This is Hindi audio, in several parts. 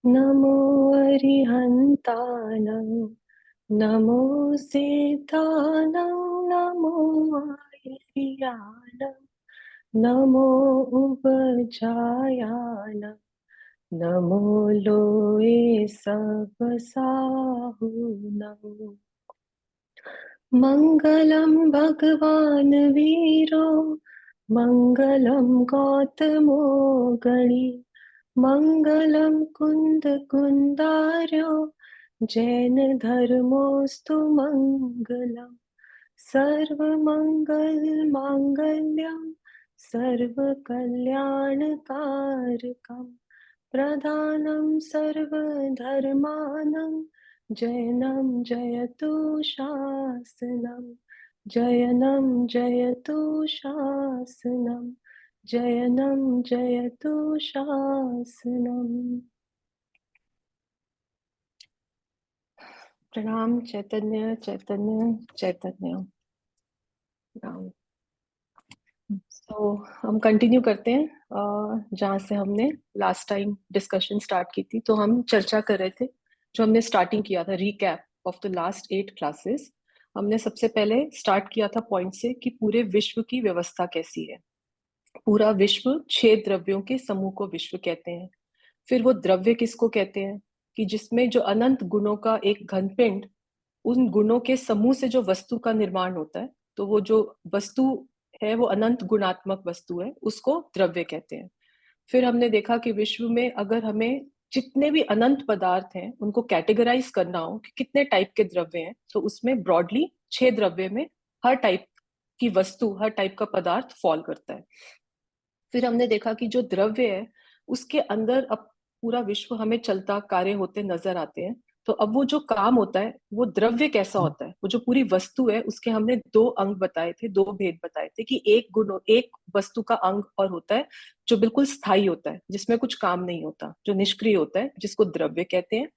नमो अरिहन्तानं नमो सिद्धानं नमो आयर्यानं नमो उपजायानं नमो लोये सबसाहुनं मङ्गलं भगवान् वीरो मङ्गलं गौतमो गणी मङ्गलं कुन्दकुन्दार्यो जैन धर्मोऽस्तु मङ्गलम् सर्वमङ्गलमाङ्गल्यं सर्वकल्याणकारकं प्रधानं सर्वधर्माणां जयनं जयतु शासनं जयनं जयतु शासनं जयनं जयतु शासनम्। प्रणाम चैतन्य चैतन्य चैतन्य। प्रणाम। तो हम कंटिन्यू करते हैं जहाँ से हमने लास्ट टाइम डिस्कशन स्टार्ट की थी। तो हम चर्चा कर रहे थे, जो हमने स्टार्टिंग किया था, recap of the last 8 classes. हमने सबसे पहले स्टार्ट किया था पॉइंट से कि पूरे विश्व की व्यवस्था कैसी है। पूरा विश्व 6 द्रव्यों के समूह को विश्व कहते हैं। फिर वो द्रव्य किसको कहते हैं कि जिसमें जो अनंत गुणों का एक घनपिंड, उन गुणों के समूह से जो वस्तु का निर्माण होता है, तो वो जो वस्तु है वो अनंत गुणात्मक वस्तु है, उसको द्रव्य कहते हैं। फिर हमने देखा कि विश्व में अगर हमें जितने भी अनंत पदार्थ हैं उनको कैटेगराइज करना हो कि कितने टाइप के द्रव्य हैं, तो उसमें ब्रॉडली 6 द्रव्य में हर टाइप की वस्तु, हर टाइप का पदार्थ फॉल करता है। फिर हमने देखा कि जो द्रव्य है उसके अंदर अब पूरा विश्व हमें चलता कार्य होते नजर आते हैं। तो अब वो जो काम होता है वो द्रव्य कैसा होता है, वो जो पूरी वस्तु है उसके हमने 2 अंग बताए थे, 2 भेद बताए थे कि एक गुण, एक वस्तु का अंग और होता है जो बिल्कुल स्थायी होता है, जिसमें कुछ काम नहीं होता, जो निष्क्रिय होता है, जिसको द्रव्य कहते हैं।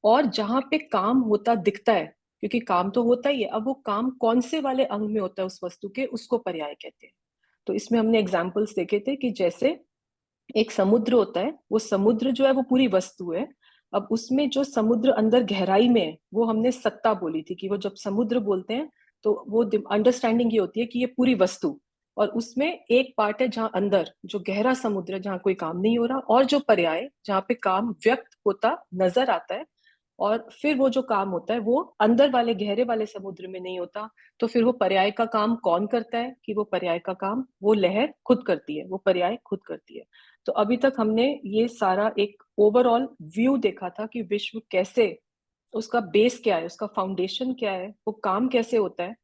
और जहां पे काम होता दिखता है, क्योंकि काम तो होता ही है, अब वो काम कौन से वाले अंग में होता है उस वस्तु के, उसको पर्याय कहते हैं। तो इसमें हमने एग्जाम्पल्स देखे थे कि जैसे एक समुद्र होता है, वो समुद्र जो है वो पूरी वस्तु है। अब उसमें जो समुद्र अंदर गहराई में है वो हमने सत्ता बोली थी कि वो जब समुद्र बोलते हैं तो वो अंडरस्टैंडिंग ये होती है कि ये पूरी वस्तु, और उसमें एक पार्ट है जहाँ अंदर जो गहरा समुद्र है जहाँ कोई काम नहीं हो रहा, और जो पर्याय जहाँ पे काम व्यक्त होता नजर आता है। और फिर वो जो काम होता है वो अंदर वाले गहरे वाले समुद्र में नहीं होता। तो फिर वो पर्याय का काम कौन करता है कि वो पर्याय का काम वो लहर खुद करती है, वो पर्याय खुद करती है। तो अभी तक हमने ये सारा एक ओवरऑल व्यू देखा था कि विश्व कैसे, उसका बेस क्या है, उसका फाउंडेशन क्या है, वो काम कैसे होता है।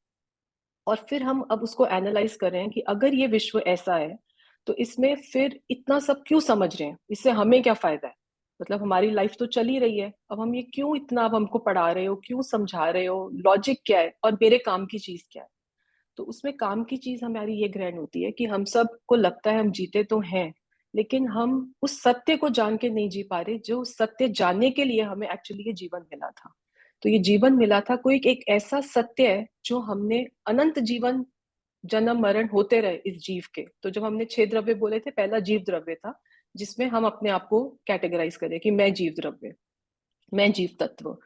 और फिर हम अब उसको एनालाइज कर रहे हैं कि अगर ये विश्व ऐसा है तो इसमें फिर इतना सब क्यों समझ रहे हैं, इससे हमें क्या फायदा है। मतलब हमारी लाइफ तो चल ही रही है, अब हम ये क्यों इतना, अब हमको पढ़ा रहे हो, क्यों समझा रहे हो, लॉजिक क्या है और मेरे काम की चीज क्या है। तो उसमें काम की चीज हमारी ये ग्रहण होती है कि हम सबको लगता है हम जीते तो हैं, लेकिन हम उस सत्य को जान के नहीं जी पा रहे, जो सत्य जानने के लिए हमें एक्चुअली ये जीवन मिला था। तो ये जीवन मिला था कोई एक ऐसा सत्य है जो हमने अनंत जीवन, जन्म मरण होते रहे इस जीव के। तो जब हमने 6 द्रव्य बोले थे, पहला जीव द्रव्य था जिसमें हम अपने आप को कैटेगराइज करें कि मैं जीव द्रव्य, मैं जीव तत्व।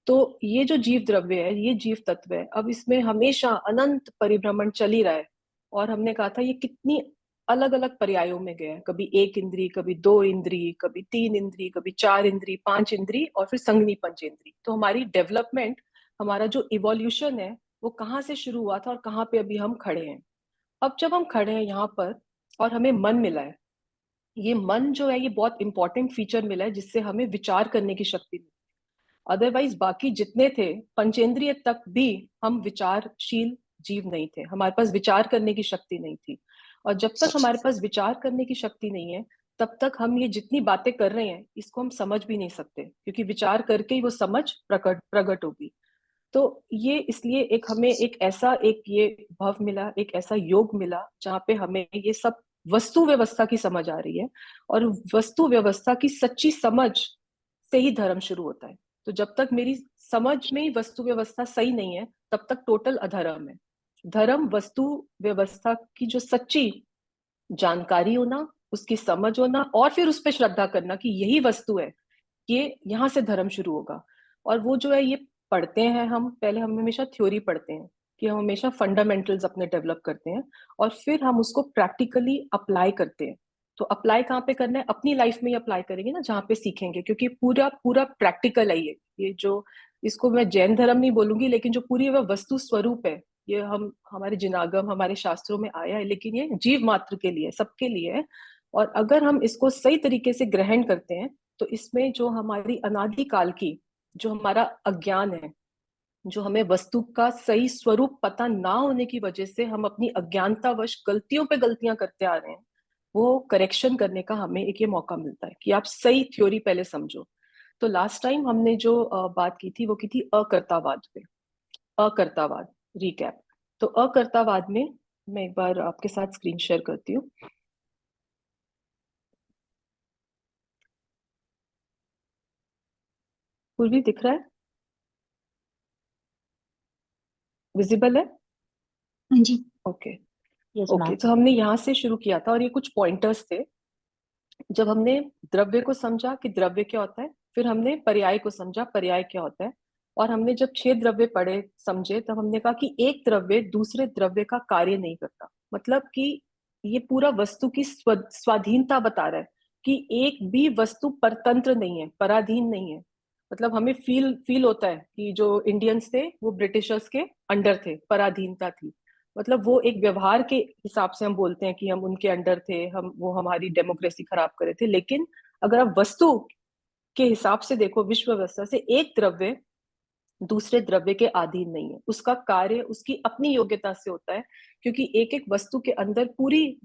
तो ये जो जीव द्रव्य है, ये जीव तत्व है, अब इसमें हमेशा अनंत परिभ्रमण चल ही रहा है। और हमने कहा था ये कितनी अलग अलग पर्यायों में गया है, कभी 1 इंद्री, कभी 2 इंद्री, कभी 3 इंद्री, कभी 4 इंद्री, 5 इंद्री, और फिर संगनी पंचेंद्री। तो हमारी डेवलपमेंट, हमारा जो इवोल्यूशन है वो कहाँ से शुरू हुआ था और कहाँ पे अभी हम खड़े हैं। अब जब हम खड़े हैं यहाँ पर और हमें मन मिला है, ये मन जो है ये बहुत इंपॉर्टेंट फीचर मिला है जिससे हमें विचार करने की शक्ति मिली। अदरवाइज बाकी जितने थे पंचेंद्रिय तक भी हम विचारशील जीव नहीं थे, हमारे पास विचार करने की शक्ति नहीं थी। और जब तक हमारे पास विचार करने की शक्ति नहीं है तब तक हम ये जितनी बातें कर रहे हैं इसको हम समझ भी नहीं सकते, क्योंकि विचार करके ही वो समझ प्रकट प्रकट होगी। तो ये इसलिए एक हमें एक ऐसा एक ये भव मिला, एक ऐसा योग मिला जहाँ पे हमें ये सब वस्तु व्यवस्था की समझ आ रही है। और वस्तु व्यवस्था की सच्ची समझ से ही धर्म शुरू होता है। तो जब तक मेरी समझ में ही वस्तु व्यवस्था सही नहीं है तब तक टोटल अधर्म है। धर्म वस्तु व्यवस्था की जो सच्ची जानकारी होना, उसकी समझ होना, और फिर उस पर श्रद्धा करना कि यही वस्तु है, ये यहाँ से धर्म शुरू होगा। और वो जो है, ये पढ़ते हैं हम, पहले हम हमेशा थ्योरी पढ़ते हैं कि हम हमेशा फंडामेंटल्स अपने डेवलप करते हैं, और फिर हम उसको प्रैक्टिकली अप्लाई करते हैं। तो अप्लाई कहाँ पे करना है? अपनी लाइफ में ही अप्लाई करेंगे ना, जहाँ पे सीखेंगे, क्योंकि पूरा पूरा प्रैक्टिकल है ये जो, इसको मैं जैन धर्म नहीं बोलूंगी, लेकिन जो पूरी वह वस्तु स्वरूप है, ये हम हमारे जिनागम हमारे शास्त्रों में आया है, लेकिन ये जीव मात्र के लिए, सबके लिए है। और अगर हम इसको सही तरीके से ग्रहण करते हैं, तो इसमें जो हमारी अनादि काल की, जो हमारा अज्ञान है, जो हमें वस्तु का सही स्वरूप पता ना होने की वजह से हम अपनी अज्ञानतावश गलतियों पे गलतियां करते आ रहे हैं, वो करेक्शन करने का हमें एक ये मौका मिलता है कि आप सही थ्योरी पहले समझो। तो लास्ट टाइम हमने जो बात की थी, वो की थी अकर्तावाद पे। अकर्तावाद, रिकैप। तो अकर्तावाद में मैं एक बार आपके साथ स्क्रीन शेयर करती हूँ। पूर्वी दिख रहा है? विजिबल है? हाँ जी। ओके। Yes okay, ma'am. तो हमने यहाँ से शुरू किया था, और ये कुछ पॉइंटर्स थे। जब हमने द्रव्य को समझा कि द्रव्य क्या होता है, फिर हमने पर्याय को समझा, पर्याय क्या होता है, और हमने जब 6 द्रव्य पढ़े समझे, तब हमने कहा कि एक द्रव्य दूसरे द्रव्य का कार्य नहीं करता। मतलब कि ये पूरा वस्तु की स्वाधीनता बता रहा है कि एक भी वस्तु परतंत्र नहीं है, पराधीन नहीं है। मतलब हमें फील फील होता है कि जो इंडियंस थे वो ब्रिटिशर्स के अंडर थे, पराधीनता थी। मतलब वो एक व्यवहार के हिसाब से हम बोलते हैं कि हम उनके अंडर थे, हम वो हमारी डेमोक्रेसी खराब करे थे। लेकिन अगर आप वस्तु के हिसाब से देखो, विश्व व्यवस्था से, एक द्रव्य दूसरे द्रव्य के अधीन नहीं है। उसका कार्य उसकी अपनी योग्यता से होता है, क्योंकि एक एक वस्तु के अंदर पूरी,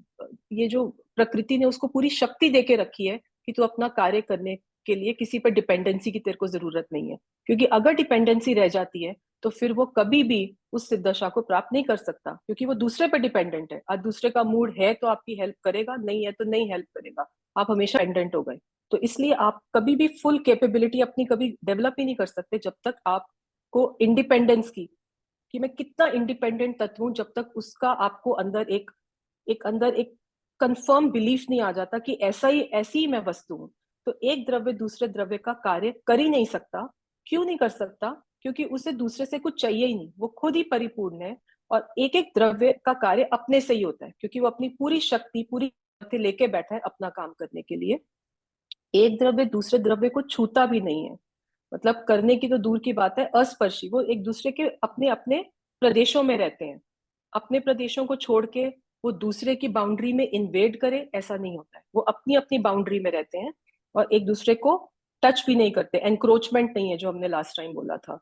ये जो प्रकृति ने उसको पूरी शक्ति देके रखी है कि तू अपना कार्य करने के लिए किसी पर डिपेंडेंसी की तेरे को जरूरत नहीं है। क्योंकि अगर डिपेंडेंसी रह जाती है, तो फिर वो कभी भी उस सिद्ध दशा को प्राप्त नहीं कर सकता, क्योंकि वो दूसरे पे डिपेंडेंट है। आज दूसरे का मूड है तो आपकी हेल्प करेगा, नहीं है तो नहीं हेल्प करेगा। आप हमेशा डिपेंडेंट हो गए। तो इसलिए आप कभी भी फुल कैपेबिलिटी अपनी कभी डेवलप ही नहीं कर सकते जब तक आप को इंडिपेंडेंस की, कि मैं कितना इंडिपेंडेंट तत्व हूं, जब तक उसका आपको अंदर एक कंफर्म बिलीफ नहीं आ जाता कि ऐसी ही मैं वस्तु हूं। तो एक द्रव्य दूसरे द्रव्य का कार्य कर ही नहीं सकता। क्यों नहीं कर सकता? क्योंकि उसे दूसरे से कुछ चाहिए ही नहीं, वो खुद ही परिपूर्ण है। और एक एक द्रव्य का कार्य अपने से ही होता है, क्योंकि वो अपनी पूरी शक्ति, पूरी शक्ति लेके बैठा है अपना काम करने के लिए। एक द्रव्य दूसरे द्रव्य को छूता भी नहीं है। मतलब करने की तो दूर की बात है, अस्पर्शी। वो एक दूसरे के अपने अपने प्रदेशों में रहते हैं। अपने प्रदेशों को छोड़ के वो दूसरे की बाउंड्री में इन्वेड करे, ऐसा नहीं होता है। वो अपनी अपनी बाउंड्री में रहते हैं, और एक दूसरे को टच भी नहीं करते। एनक्रोचमेंट नहीं है, जो हमने लास्ट टाइम बोला था।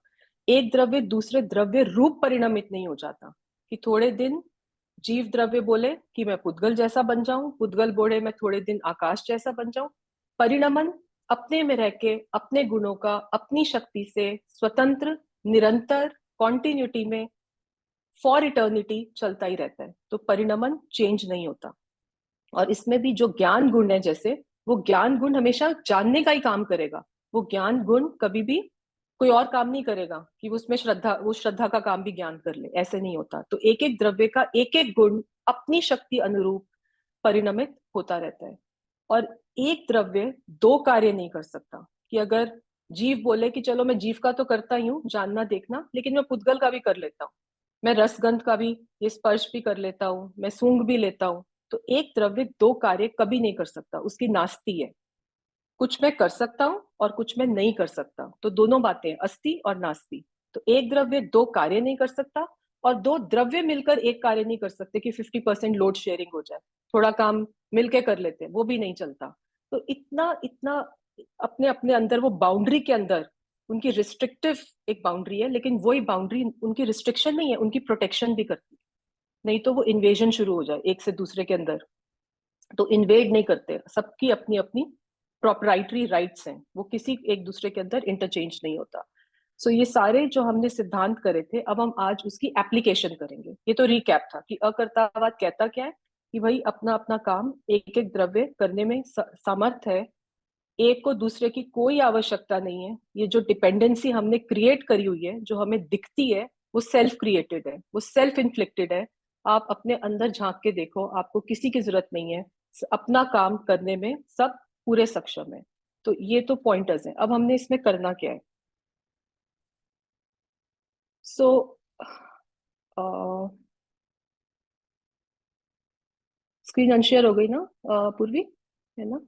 एक द्रव्य दूसरे द्रव्य रूप परिणमित नहीं हो जाता, कि थोड़े दिन जीव द्रव्य बोले कि मैं पुद्गल जैसा बन जाऊं, पुद्गल बोले मैं थोड़े दिन आकाश जैसा बन जाऊं। परिणमन अपने में रह के अपने गुणों का अपनी शक्ति से स्वतंत्र, निरंतर, कॉन्टिन्यूटी में फॉर इटर्निटी चलता ही रहता है। तो परिणमन चेंज नहीं होता। और इसमें भी जो ज्ञान गुण है, जैसे वो ज्ञान गुण हमेशा जानने का ही काम करेगा। वो ज्ञान गुण कभी भी कोई और काम नहीं करेगा कि उसमें श्रद्धा, वो श्रद्धा का काम भी ज्ञान कर ले, ऐसे नहीं होता। तो एक एक द्रव्य का एक एक गुण अपनी शक्ति अनुरूप परिणमित होता रहता है। और एक द्रव्य दो कार्य नहीं कर सकता। कि अगर जीव बोले कि चलो मैं जीव का तो करता ही हूँ, जानना देखना, लेकिन मैं पुद्गल का भी कर लेता हूँ, मैं रसगंध का भी, ये स्पर्श भी कर लेता हूँ, मैं सूंघ भी लेता हूँ। तो एक द्रव्य दो कार्य कभी नहीं कर सकता, उसकी नास्ती है। कुछ मैं कर सकता हूँ और कुछ मैं नहीं कर सकता, तो दोनों बातें हैं, अस्ति और नास्ति। तो एक द्रव्य दो कार्य नहीं कर सकता, और दो द्रव्य मिलकर एक कार्य नहीं कर सकते कि 50% लोड शेयरिंग हो जाए, थोड़ा काम मिलके कर लेते हैं, वो भी नहीं चलता। तो इतना इतना अपने अपने अंदर, वो बाउंड्री के अंदर उनकी रिस्ट्रिक्टिव एक बाउंड्री है, लेकिन वही बाउंड्री उनकी रिस्ट्रिक्शन नहीं है, उनकी प्रोटेक्शन भी करती है। नहीं तो वो इन्वेजन शुरू हो जाए एक से दूसरे के अंदर। तो इन्वेड नहीं करते, सबकी अपनी अपनी प्रोपराइटरी राइट्स हैं, वो किसी एक दूसरे के अंदर इंटरचेंज नहीं होता। सो ये सारे जो हमने सिद्धांत करे थे, अब हम आज उसकी एप्लीकेशन करेंगे। ये तो रिकैप था कि अकर्तावाद कहता क्या है, कि भाई अपना अपना काम एक एक द्रव्य करने में समर्थ है। एक को दूसरे की कोई आवश्यकता नहीं है। ये जो डिपेंडेंसी हमने क्रिएट करी हुई है, जो हमें दिखती है, वो सेल्फ क्रिएटेड है, वो सेल्फ इन्फ्लिक्टेड है। आप अपने अंदर झांक के देखो, आपको किसी की जरूरत नहीं है। अपना काम करने में सब पूरे सक्षम है। तो ये तो पॉइंटर्स हैं। अब हमने इसमें करना क्या है? सो स्क्रीन अनशेयर हो गई ना पूर्वी, है ना?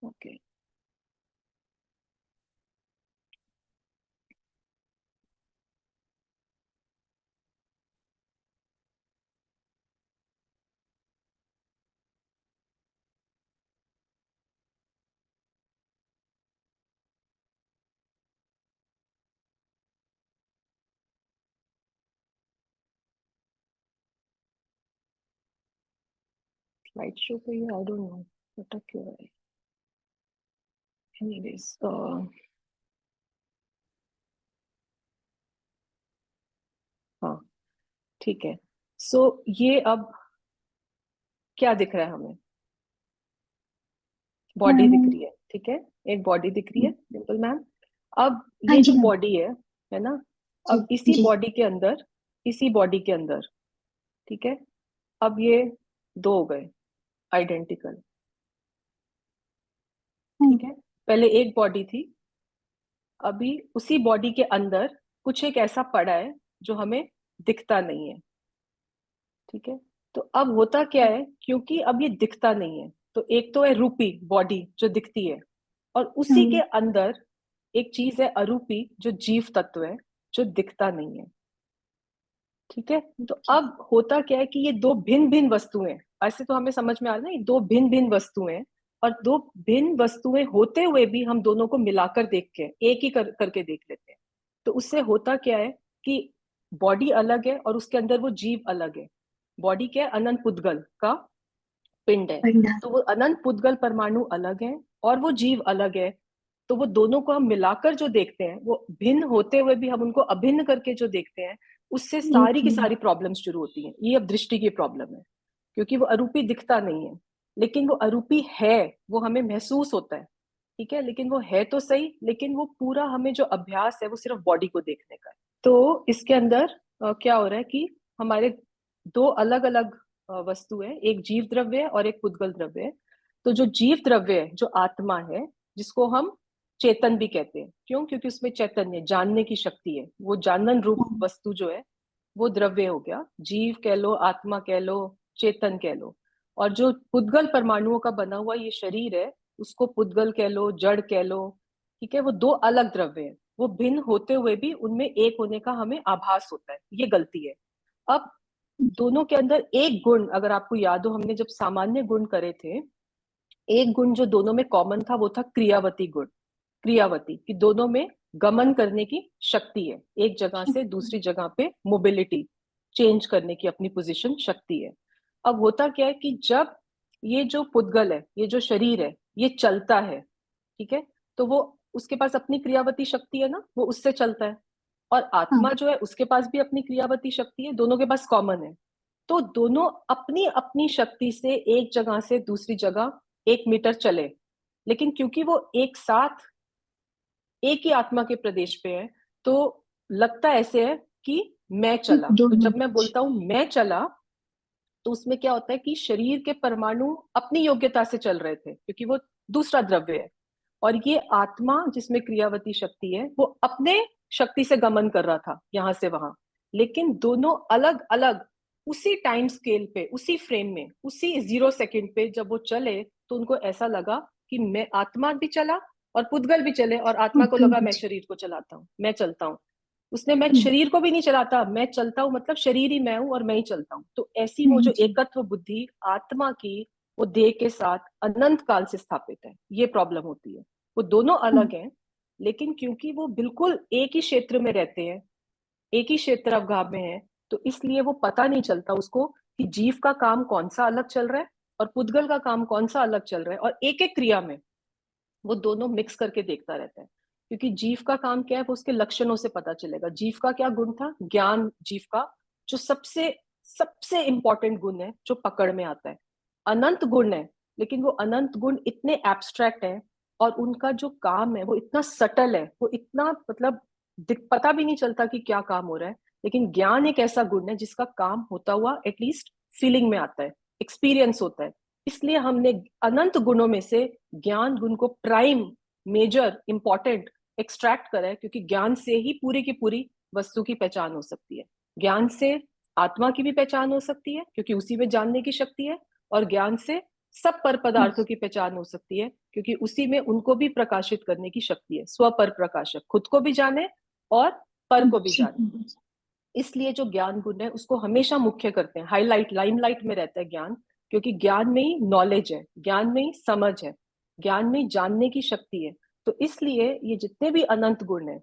ओके। स्लाइड शो पे ये आई डोंट नो अटक क्यों रहा है। एनीवेज हाँ, ठीक है। सो ये अब क्या दिख रहा है हमें? बॉडी दिख रही है, ठीक है। एक बॉडी दिख रही है डिम्पल मैम। अब हाँ ये जो जी मैम। बॉडी है ना? जी अब इसी जी। बॉडी के अंदर, इसी बॉडी के अंदर, ठीक है। अब ये दो हो गए आइडेंटिकल, ठीक है। पहले एक बॉडी थी, अभी उसी बॉडी के अंदर कुछ एक ऐसा पड़ा है जो हमें दिखता नहीं है, ठीक है। तो अब होता क्या है, क्योंकि अब ये दिखता नहीं है, तो एक तो है रूपी बॉडी जो दिखती है, और उसी के अंदर एक चीज है अरूपी जो जीव तत्व है, जो दिखता नहीं है, ठीक है। तो अब होता क्या है कि ये दो भिन्न भिन्न वस्तुएं, ऐसे तो हमें समझ में आ रहा है ना, ये दो भिन्न भिन्न वस्तुएं, और दो भिन्न वस्तुएं होते हुए भी हम दोनों को मिलाकर देख के एक ही करके देख लेते हैं। तो उससे होता क्या है कि बॉडी अलग है और उसके अंदर वो जीव अलग है। बॉडी क्या है? अनंत पुद्गल का पिंड है। पंडा। तो वो अनंत पुद्गल परमाणु अलग है और वो जीव अलग है। तो वो दोनों को हम मिलाकर जो देखते हैं, वो भिन्न होते हुए भी हम उनको अभिन्न करके जो देखते हैं, उससे सारी एक की में। सारी प्रॉब्लम्स शुरू होती हैं। ये अब दृष्टि की प्रॉब्लम है, क्योंकि वो अरूपी दिखता नहीं है, लेकिन वो अरूपी है, वो हमें महसूस होता है, ठीक है। लेकिन वो है तो सही, लेकिन वो पूरा हमें जो अभ्यास है वो सिर्फ बॉडी को देखने का है। तो इसके अंदर क्या हो रहा है कि हमारे दो अलग अलग वस्तु है, एक जीव द्रव्य है और एक पुद्गल द्रव्य है। तो जो जीव द्रव्य है, जो आत्मा है, जिसको हम चेतन भी कहते हैं, क्यों? क्योंकि उसमें चैतन्य, जानने की शक्ति है, वो जानन रूप वस्तु जो है वो द्रव्य हो गया। जीव कह लो, आत्मा कह लो, चेतन कह लो। और जो पुद्गल परमाणुओं का बना हुआ ये शरीर है, उसको पुद्गल कह लो, जड़ कह लो, ठीक है। वो दो अलग द्रव्य है, वो भिन्न होते हुए भी उनमें एक होने का हमें आभास होता है, ये गलती है। अब दोनों के अंदर एक गुण, अगर आपको याद हो, हमने जब सामान्य गुण करे थे, एक गुण जो दोनों में कॉमन था वो था क्रियावती गुण। क्रियावती कि दोनों में गमन करने की शक्ति है, एक जगह से दूसरी जगह पे मोबिलिटी, चेंज करने की अपनी पोजीशन शक्ति है। अब होता क्या है कि जब ये जो पुद्गल है, ये जो शरीर है, ये चलता है, ठीक है, तो वो उसके पास अपनी क्रियावती शक्ति है ना, वो उससे चलता है। और आत्मा जो है उसके पास भी अपनी क्रियावती शक्ति है, दोनों के पास कॉमन है। तो दोनों अपनी अपनी शक्ति से एक जगह से दूसरी जगह 1 मीटर चले, लेकिन क्योंकि वो एक साथ एक ही आत्मा के प्रदेश पे है, तो लगता ऐसे है कि मैं चला। तो दोनों। जब मैं बोलता हूं मैं चला, तो उसमें क्या होता है कि शरीर के परमाणु अपनी योग्यता से चल रहे थे, क्योंकि वो दूसरा द्रव्य है, और ये आत्मा जिसमें क्रियावती शक्ति है वो अपने शक्ति से गमन कर रहा था यहां से वहां। लेकिन दोनों अलग अलग उसी टाइम स्केल पे, उसी फ्रेम में, उसी 0 सेकंड पे जब वो चले, तो उनको ऐसा लगा कि मैं आत्मा भी चला और पुद्गल भी चले, और आत्मा को पुद्गल लगा मैं बीच। शरीर को चलाता हूँ, मैं चलता हूँ। उसने मैं शरीर को भी नहीं चलाता, मैं चलता हूँ, मतलब शरीर ही मैं हूँ और मैं ही चलता हूँ। तो ऐसी वो जो जी। एकत्व बुद्धि आत्मा की, वो देह के साथ अनंत काल से स्थापित है, ये प्रॉब्लम होती है। वो दोनों अलग हैं, लेकिन क्योंकि वो बिल्कुल एक ही क्षेत्र में रहते हैं, एक ही क्षेत्र अवगाह में है, तो इसलिए वो पता नहीं चलता उसको कि जीव का काम कौन सा अलग चल रहा है और पुद्गल का काम कौन सा अलग चल रहा है। और एक एक क्रिया में वो दोनों मिक्स करके देखता रहता है, क्योंकि जीव का काम क्या है वो उसके लक्षणों से पता चलेगा। जीव का क्या गुण था? ज्ञान जीव का जो सबसे सबसे इंपॉर्टेंट गुण है, जो पकड़ में आता है। अनंत गुण है, लेकिन वो अनंत गुण इतने एब्स्ट्रैक्ट है, और उनका जो काम है वो इतना सटल है, वो इतना मतलब पता भी नहीं चलता कि क्या काम हो रहा है। लेकिन ज्ञान एक ऐसा गुण है जिसका काम होता हुआ एटलीस्ट फीलिंग में आता है, एक्सपीरियंस होता है। इसलिए हमने अनंत गुणों में से ज्ञान गुण को प्राइम, मेजर, इंपॉर्टेंट एक्सट्रैक्ट करा है, क्योंकि ज्ञान से ही पूरी की पूरी वस्तु की पहचान हो सकती है। ज्ञान से आत्मा की भी पहचान हो सकती है, क्योंकि उसी में जानने की शक्ति है। और ज्ञान से सब पर पदार्थों की पहचान हो सकती है, क्योंकि उसी में उनको भी प्रकाशित करने की शक्ति है। स्व पर प्रकाशक, खुद को भी जाने और पर को भी जाने। इसलिए जो ज्ञान गुण है उसको हमेशा मुख्य करते हैं, हाईलाइट, लाइमलाइट में रहता है ज्ञान, क्योंकि ज्ञान में ही नॉलेज है, ज्ञान में ही समझ है, ज्ञान में ही जानने की शक्ति है। तो इसलिए ये जितने भी अनंत गुण है,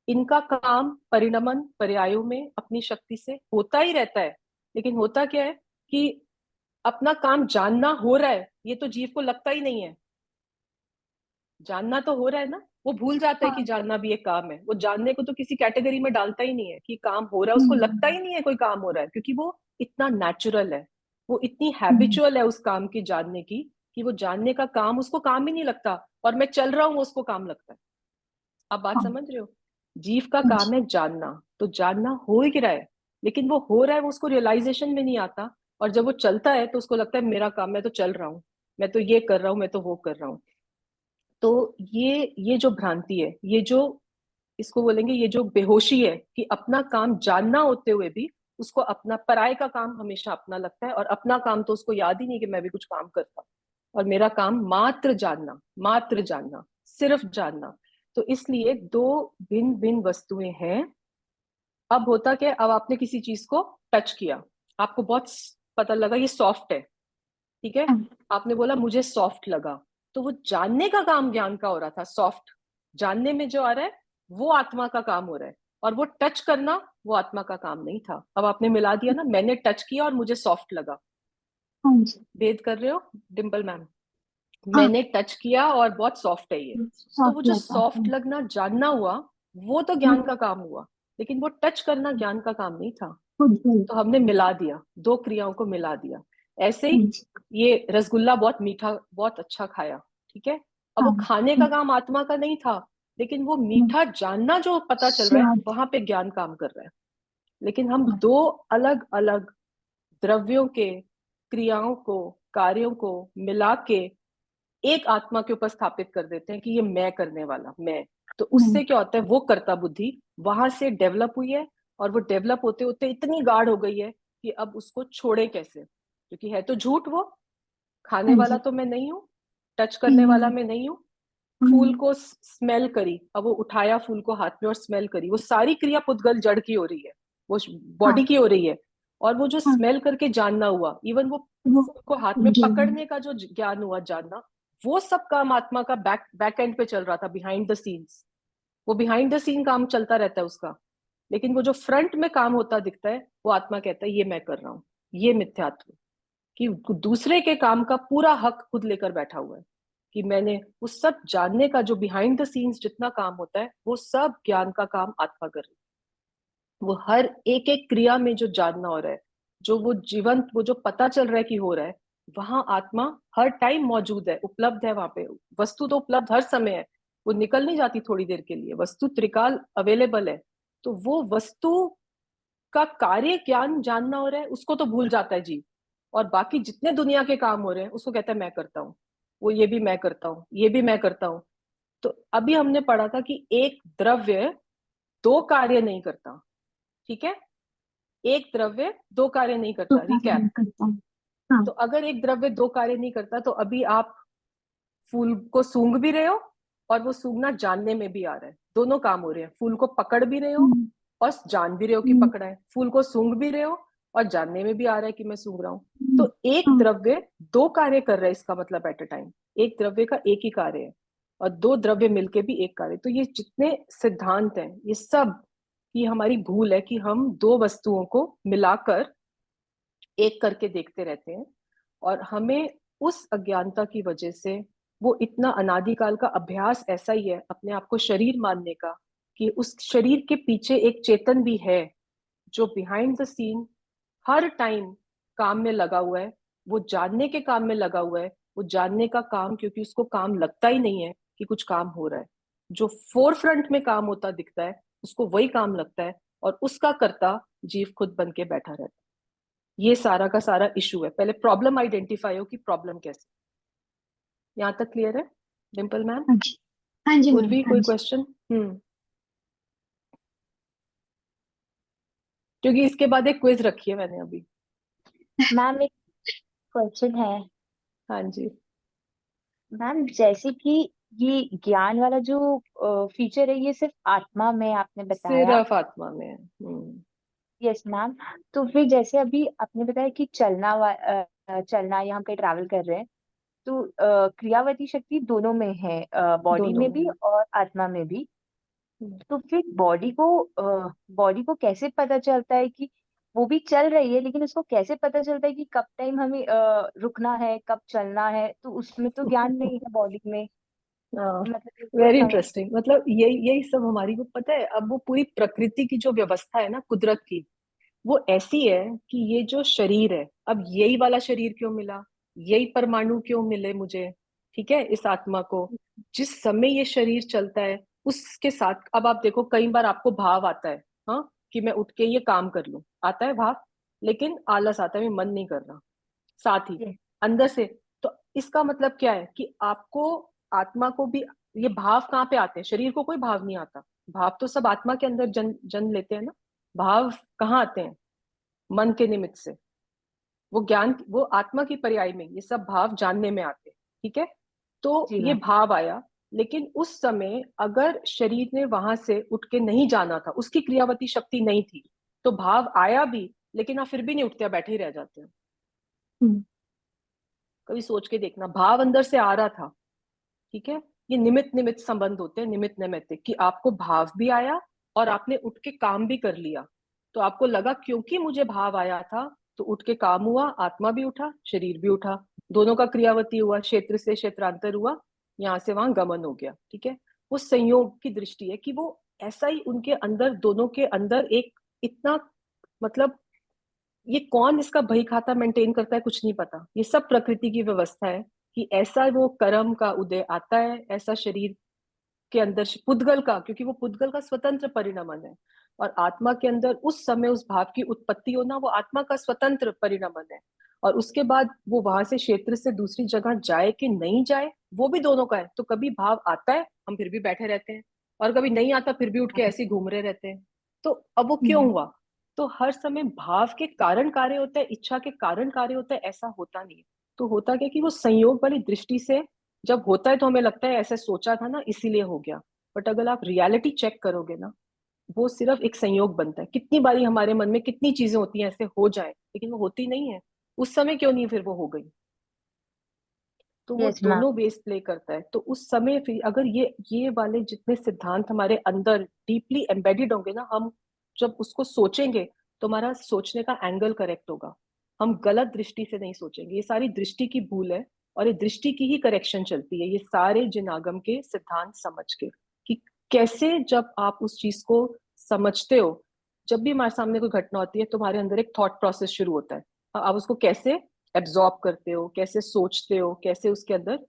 इनका काम परिणमन पर्यायों में अपनी शक्ति से होता ही रहता है। लेकिन होता क्या है कि अपना काम जानना हो रहा है, ये तो जीव को लगता ही नहीं है। जानना तो हो रहा है ना, वो भूल जाता है कि हाँ। जानना भी एक काम है। वो जानने को तो किसी कैटेगरी में डालता ही नहीं है कि काम हो रहा है, उसको लगता हम्म, ही नहीं है कोई काम हो रहा है, क्योंकि वो इतना नेचुरल है, वो इतनी हम्म, हैबिचुअल है उस काम की जानने की, कि वो जानने का काम उसको काम ही नहीं लगता। और मैं चल रहा हूँ, वो उसको काम लगता है। आप बात हाँ, समझ रहे हो? जीव का हाँ काम जी, है जानना, तो जानना हो ही रहा है, लेकिन वो हो रहा है, वो उसको रियलाइजेशन में नहीं आता। और जब वो चलता है तो उसको लगता है मेरा काम, मैं तो चल रहा हूँ, मैं तो ये कर रहा हूँ, मैं तो वो कर रहा हूँ। तो ये जो भ्रांति है, ये जो, इसको बोलेंगे, ये जो बेहोशी है कि अपना काम जानना होते हुए भी उसको अपना पराये का काम हमेशा अपना लगता है, और अपना काम तो उसको याद ही नहीं कि मैं भी कुछ काम करता हूँ। और मेरा काम मात्र जानना, मात्र जानना, सिर्फ जानना। तो इसलिए दो भिन्न भिन्न वस्तुएं हैं। अब होता क्या है, अब आपने किसी चीज को टच किया, आपको बहुत पता लगा ये सॉफ्ट है, ठीक है। हाँ, आपने बोला मुझे सॉफ्ट लगा, तो वो जानने का काम ज्ञान का हो रहा था, सॉफ्ट जानने में जो आ रहा है वो आत्मा का काम हो रहा है। और वो टच करना वो आत्मा का काम नहीं था। अब आपने मिला दिया ना, मैंने टच किया और मुझे सॉफ्ट लगा। हाँ जी, भेद कर रहे हो डिम्पल मैम? हाँ। मैंने टच किया और बहुत सॉफ्ट है ये। तो वो सॉफ्ट जो लगा, सॉफ्ट हाँ। लगना जानना हुआ, वो तो ज्ञान का काम हुआ, लेकिन वो टच करना ज्ञान का काम नहीं था। खुद ही। तो हमने मिला दिया, दो क्रियाओं को मिला दिया। ऐसे हाँ ही जी, ये रसगुल्ला बहुत मीठा, बहुत अच्छा खाया, ठीक है। अब हाँ, वो खाने का काम आत्मा का नहीं था, लेकिन वो हाँ, मीठा जानना जो पता चल रहा है, स्वाद। वहां पे ज्ञान काम कर रहा है। लेकिन हम हाँ, दो अलग अलग द्रव्यों के क्रियाओं को, कार्यों को मिला के एक आत्मा के ऊपर स्थापित कर देते हैं कि ये मैं करने वाला, मैं। तो हाँ, उससे क्या होता है, वो कर्ता बुद्धि वहां से डेवलप हुई है, और वो डेवलप होते होते इतनी गाढ़ हो गई है कि अब उसको छोड़े कैसे, क्योंकि है तो झूठ वो। खाने हाँ वाला जी, तो मैं नहीं हूँ, टच करने वाला हम्म, मैं नहीं हूँ। फूल हम्म, को स्मेल करी, अब वो उठाया फूल को हाथ में और स्मेल करी, वो सारी क्रिया पुद्गल जड़ की हो रही है, वो बॉडी हाँ, की हो रही है। और वो जो हाँ। स्मेल करके जानना हुआ, इवन वो वो फूल को हाथ में ज्ञान। पकड़ने का जो ज्ञान हुआ, जानना, वो सब काम आत्मा का बैक बैक एंड पे चल रहा था, बिहाइंड द सीन्स। वो बिहाइंड द सीन काम चलता रहता है उसका। लेकिन वो जो फ्रंट में काम होता दिखता है, वो आत्मा कहता है ये मैं कर रहा हूँ। ये मिथ्यात्व, कि दूसरे के काम का पूरा हक खुद लेकर बैठा हुआ है, कि मैंने उस सब जानने का जो बिहाइंड द सीन्स जितना काम होता है, वो सब ज्ञान का काम आत्मा कर रही है। वो हर एक एक क्रिया में जो जानना हो रहा है, जो वो जीवंत, वो जो पता चल रहा है कि हो रहा है, वहां आत्मा हर टाइम मौजूद है, उपलब्ध है वहां पे। वस्तु तो उपलब्ध हर समय है, वो निकल नहीं जाती थोड़ी देर के लिए, वस्तु त्रिकाल अवेलेबल है। तो वो वस्तु का कार्य ज्ञान जानना हो रहा है, उसको तो भूल जाता है जीव। और बाकी जितने दुनिया के काम हो रहे हैं उसको कहता है मैं करता हूँ, वो ये भी मैं करता हूँ, ये भी मैं करता हूँ। तो अभी हमने पढ़ा था कि एक द्रव्य दो कार्य नहीं करता, ठीक है। एक द्रव्य दो कार्य नहीं तो करता, कार्य रिकैप। नहीं करता हूँ। हाँ। तो अगर एक द्रव्य दो कार्य नहीं करता, तो अभी आप फूल को सूंघ भी रहे हो, और वो सूंघना जानने में भी आ रहा है, दोनों काम हो रहे हैं। फूल को पकड़ भी रहे हो हम्म, और जान भी रहे हो कि हम्म, पकड़ा है, फूल को सूंघ भी रहे हो और जानने में भी आ रहा है कि मैं सूंघ रहा हूँ। हम्म, तो एक हाँ, द्रव्य दो कार्य कर रहा है, इसका मतलब एट अ टाइम एक द्रव्य का एक ही कार्य है, और दो द्रव्य मिलके भी एक कार्य। तो ये जितने सिद्धांत हैं, ये सब की हमारी भूल है कि हम दो वस्तुओं को मिलाकर एक करके देखते रहते हैं। और हमें उस अज्ञानता की वजह से, वो इतना अनादिकाल का अभ्यास ऐसा ही है अपने आप को शरीर मानने का, कि उस शरीर के पीछे एक चेतन भी है, जो behind the scene her time काम में लगा हुआ है, वो जानने के काम में लगा हुआ है। वो जानने का काम, क्योंकि उसको काम लगता ही नहीं है कि कुछ काम हो रहा है, जो फोर फ्रंट में काम होता दिखता है उसको वही काम लगता है, और उसका कर्ता जीव खुद बन के बैठा रहता है। ये सारा का सारा इशू है। पहले प्रॉब्लम आइडेंटिफाई हो कि प्रॉब्लम कैसे। यहाँ तक क्लियर है डिम्पल मैम? हाँ जी। हाँ जी मैम, उर्वी हाँ कोई जी। क्वेश्चन? क्योंकि इसके बाद एक क्विज रखी है मैंने अभी। मैम एक क्वेश्चन है। हाँ जी। मैम जैसे कि ये ज्ञान वाला जो फीचर है ये सिर्फ आत्मा में आपने बताया। सिर्फ आत्मा में है। Yes ma'am. तो फिर जैसे अभी आपने बताया कि चलना या हम कहीं ट्रैवल कर रहे हैं, तो क्रियावती शक्ति दोनों में है, बॉडी दोनों में में भी है। और आत्मा में भी। हम्म। तो फिर बॉडी को कैसे पता चलता है कि वो भी चल रही है, लेकिन उसको कैसे पता चलता है कि कब टाइम हमें रुकना है, कब चलना है? तो उसमें तो ज्ञान नहीं है बॉडी में। मतलब इसको वेरी समझ। इंटरेस्टिंग। मतलब यही यही सब हमारी को पता है। अब वो पूरी प्रकृति की जो व्यवस्था है ना, कुदरत की, वो ऐसी है कि ये जो शरीर है, अब यही वाला शरीर क्यों मिला, यही परमाणु क्यों मिले मुझे, ठीक है, इस आत्मा को। जिस समय ये शरीर चलता है उसके साथ, अब आप देखो कई बार आपको भाव आता है, हाँ, कि मैं उठ के ये काम कर लूं, आता है भाव, लेकिन आलस आता है, मैं मन नहीं कर रहा, साथ ही Yes, अंदर से। तो इसका मतलब क्या है कि आपको, आत्मा को भी ये भाव कहाँ पे आते हैं? शरीर को कोई भाव नहीं आता। भाव तो सब आत्मा के अंदर जन्म लेते हैं ना। भाव कहाँ आते हैं? मन के निमित्त से। वो ज्ञान, वो आत्मा की पर्याय में ये सब भाव जानने में आते हैं, ठीक है। तो जी ये मैम। भाव आया, लेकिन उस समय अगर शरीर ने वहां से उठ के नहीं जाना था, उसकी क्रियावती शक्ति नहीं थी, तो भाव आया भी, लेकिन आप फिर भी नहीं उठते, आप बैठे ही रह जाते हैं। हम्म। कभी सोच के देखना, भाव अंदर से आ रहा था, ठीक है। ये निमित्त निमित्त संबंध होते हैं, निमित्त निमित्त, कि आपको भाव भी आया और आपने उठ के काम भी कर लिया। तो आपको लगा क्योंकि मुझे भाव आया था तो उठ के काम हुआ, आत्मा भी उठा, शरीर भी उठा, दोनों का क्रियावती हुआ, क्षेत्र से क्षेत्रांतर हुआ, यहाँ से वहां गमन हो गया, ठीक है। वो संयोग की दृष्टि है कि वो ऐसा ही उनके अंदर, दोनों के अंदर एक इतना, मतलब ये कौन इसका बही खाता मेंटेन करता है कुछ नहीं पता। ये सब प्रकृति की व्यवस्था है कि ऐसा वो कर्म का उदय आता है, ऐसा शरीर के अंदर पुद्गल का, क्योंकि वो पुद्गल का स्वतंत्र परिणमन है, और आत्मा के अंदर उस समय उस भाव की उत्पत्ति होना वो आत्मा का स्वतंत्र परिणमन है। और उसके बाद वो वहां से क्षेत्र से दूसरी जगह जाए कि नहीं जाए, वो भी दोनों का है। तो कभी भाव आता है, हम फिर भी बैठे रहते हैं, और कभी नहीं आता, फिर भी उठ के ऐसे ही घूम रहे रहते हैं। तो अब वो क्यों हम्म। हुआ? तो हर समय भाव के कारण कार्य होता है, इच्छा के कारण कार्य होता है, ऐसा होता नहीं है। तो होता क्या कि वो संयोग वाली दृष्टि से जब होता है तो हमें लगता है ऐसे सोचा था ना इसीलिए हो गया। बट अगर आप रियलिटी चेक करोगे ना, वो सिर्फ एक संयोग बनता है। कितनी बारी हमारे मन में कितनी चीजें होती हैं ऐसे हो जाए, लेकिन वो होती नहीं है। उस समय क्यों नहीं, फिर वो हो गई। तो वो यस मैम। दोनों बेस प्ले करता है। तो उस समय फिर अगर ये वाले जितने सिद्धांत हमारे अंदर डीपली एम्बेडेड होंगे ना, हम जब उसको सोचेंगे तो हमारा सोचने का एंगल करेक्ट होगा। हम गलत दृष्टि से नहीं सोचेंगे। ये सारी दृष्टि की भूल है, और ये दृष्टि की ही करेक्शन चलती है, ये सारे जिनागम के सिद्धांत समझ के, कि कैसे जब आप उस चीज को समझते हो, जब भी हमारे सामने कोई घटना होती है तुम्हारे अंदर एक थॉट प्रोसेस शुरू होता है। आप उसको कैसे एब्जॉर्ब करते हो, कैसे सोचते हो, कैसे उसके अंदर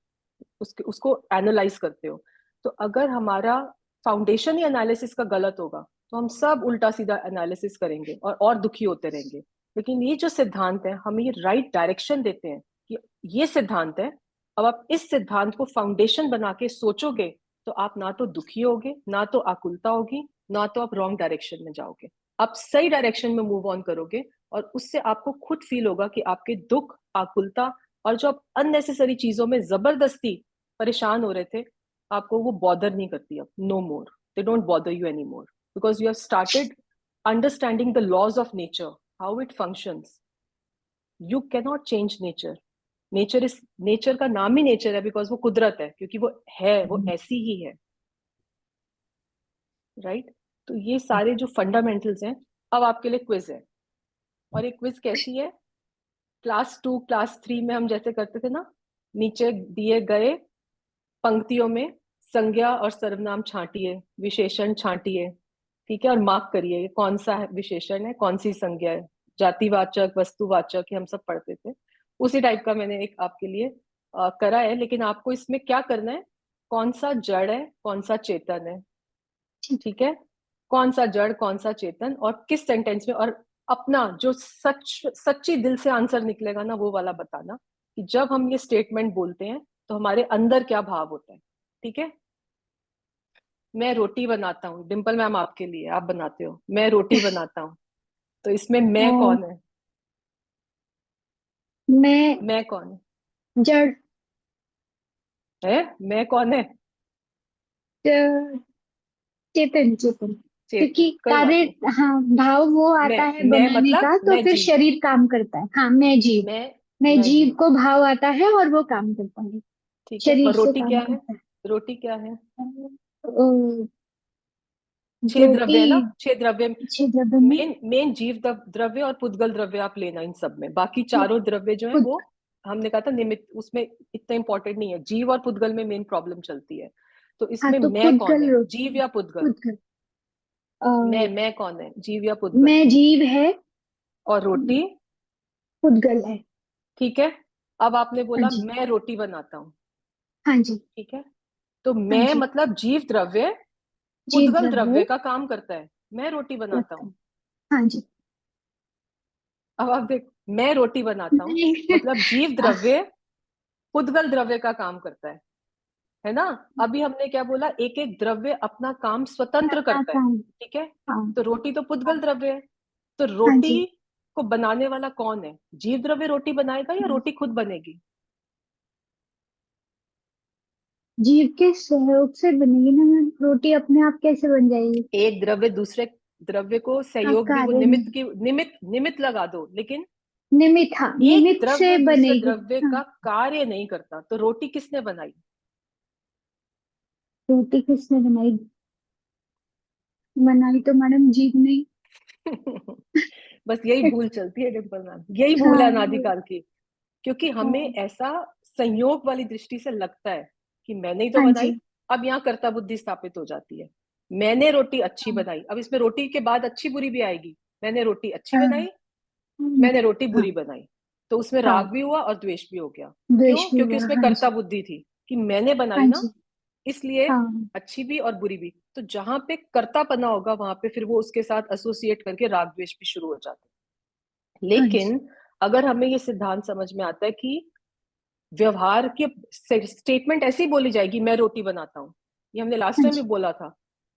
उसको एनालाइज करते हो। तो अगर हमारा फाउंडेशन ही एनालिसिस का गलत होगा, तो हम सब उल्टा सीधा एनालिसिस करेंगे और दुखी होते रहेंगे। लेकिन ये जो सिद्धांत है हमें ये राइट डायरेक्शन देते हैं कि ये सिद्धांत है, अब आप इस सिद्धांत को फाउंडेशन बना के सोचोगे, तो आप ना तो दुखी होगे, ना तो आकुलता होगी, ना तो आप रॉन्ग डायरेक्शन में जाओगे। आप सही डायरेक्शन में मूव ऑन करोगे, और उससे आपको खुद फील होगा कि आपके दुख, आकुलता, और जो आप अननेसेसरी चीजों में जबरदस्ती परेशान हो रहे थे, आपको वो बॉदर नहीं करती अब। No more, they don't bother you any more, because you have started understanding the laws of nature, how it functions. You cannot change nature. Nature is, nature का नाम ही नेचर है बिकॉज वो कुदरत है, क्योंकि वो है, वो ऐसी ही है, राइट। तो ये सारे जो फंडामेंटल्स हैं। अब आपके लिए क्विज है, और ये क्विज कैसी है? क्लास 2 क्लास 3 में हम जैसे करते थे ना, नीचे दिए गए पंक्तियों में संज्ञा और सर्वनाम छांटिए, विशेषण छांटिए, ठीक है, और मार्क करिए ये कौन सा है विशेषण है, कौन सी संज्ञा है, जातिवाचक, वस्तुवाचक, ये हम सब पढ़ते थे। उसी टाइप का मैंने एक आपके लिए करा है। लेकिन आपको इसमें क्या करना है, कौन सा जड़ है, कौन सा चेतन है, ठीक। ठीक है, कौन सा जड़, कौन सा चेतन, और किस सेंटेंस में, और अपना जो सच्ची दिल से आंसर निकलेगा ना, वो वाला बताना कि जब हम ये स्टेटमेंट बोलते हैं तो हमारे अंदर क्या भाव होता है। ठीक है? मैं रोटी बनाता हूँ, डिम्पल मैम आपके लिए, आप बनाते हो, मैं रोटी बनाता हूँ, तो इसमें मैं अ, कौन है? मैं मैं कौन जड़ है? मैं कौन है? च- चेतन चेतन, चेतन, क्योंकि कोई कार्य, बात नहीं। हाँ भाव वो आता है मैं बनाने मतलब का, तो मैं फिर जीव, शरीर काम करता है। हाँ, मैं जीव। मैं मैं मैं जीव जीव। को भाव आता है और वो काम करता है, ठीक है, शरीर और से रोटी काम क्या है? करता है। रोटी क्या है? अ, छह रोटी द्रव्य है ना, छह द्रव्य। अच्छे द्रव्य में मेन मेन जीव द्रव्य और पुद्गल द्रव्य आप लेना इन सब में, बाकी चारों द्रव्य जो है खुद। वो हमने कहा था निमित्त, उसमें इतना इंपॉर्टेंट नहीं है। जीव और पुद्गल में मेन प्रॉब्लम चलती है। तो हाँ, इसमें तो मैं कौन पुद्गल है, रोटी जीव है। या पुद्गल? पुद्गल। अ, मैं कौन है, जीव या पुद्गल? मैं जीव है, और रोटी? पुद्गल है। ठीक है। अब आपने हाँ बोला जी। मैं रोटी बनाता हूँ। हाँ जी। ठीक है, तो हाँ मैं जी। मतलब जीव द्रव्य जीव पुद्गल द्रव्य द्रव्य का काम करता है, मैं रोटी बनाता करता हूँ। है। हाँ जी। अब आप देख, मैं रोटी बनाता हूँ नहीं। मतलब जीव द्रव्य पुद्गल द्रव्य का काम करता है ना? अभी हमने क्या बोला, एक एक द्रव्य अपना काम स्वतंत्र अपना करता है। काम। ठीक है, हाँ। तो रोटी तो पुद्गल द्रव्य है, तो हाँ रोटी जी। को बनाने वाला कौन है? जीव द्रव्य रोटी बनाएगा या रोटी खुद बनेगी? जीव के सहयोग से बनेगी ना मैम, रोटी अपने आप कैसे बन जाएगी? एक द्रव्य दूसरे द्रव्य को हाँ, सहयोग भी, वो कार्य निमित्त नहीं। की, निमित्त निमित्त लगा दो, लेकिन निमित्त, हाँ, एक निमित्त से द्रव्य दूसरे बनेगी। द्रव्य हाँ। का कार्य नहीं करता, तो रोटी किसने बनाई? रोटी किसने बनाई? बनाई तो मैडम जीव ने। बस यही भूल चलती है डिम्पल मैम, यही भूल है हाँ। अनादिकाल की। क्योंकि हमें हाँ। ऐसा संयोग वाली दृष्टि से लगता है कि मैंने ही तो हाँ बनाई। जी। अब यहाँ कर्ता बुद्धि स्थापित हो जाती है। मैंने रोटी अच्छी हाँ। बनाई, अब इसमें रोटी के बाद अच्छी बुरी भी आएगी। मैंने रोटी अच्छी हाँ। बनाई, मैंने रोटी हाँ। बुरी बनाई, तो उसमें राग हाँ। भी हुआ और द्वेष भी हो गया। क्यों? द्वेष भी क्योंकि हुआ। उसमें हाँ कर्ता जी। बुद्धि थी कि मैंने बनाई हाँ ना, जी। इसलिए हाँ। अच्छी भी और बुरी भी। तो जहां पे कर्तापना होगा वहां पे फिर वो उसके साथ एसोसिएट करके राग द्वेष भी शुरू हो जाते हैं। हाँ जी। लेकिन अगर हमें ये सिद्धांत समझ में आता है कि व्यवहार की स्टेटमेंट ऐसी ही बोली जाएगी, मैं रोटी बनाता हूँ, ये हमने लास्ट हाँ टाइम भी जी। बोला था,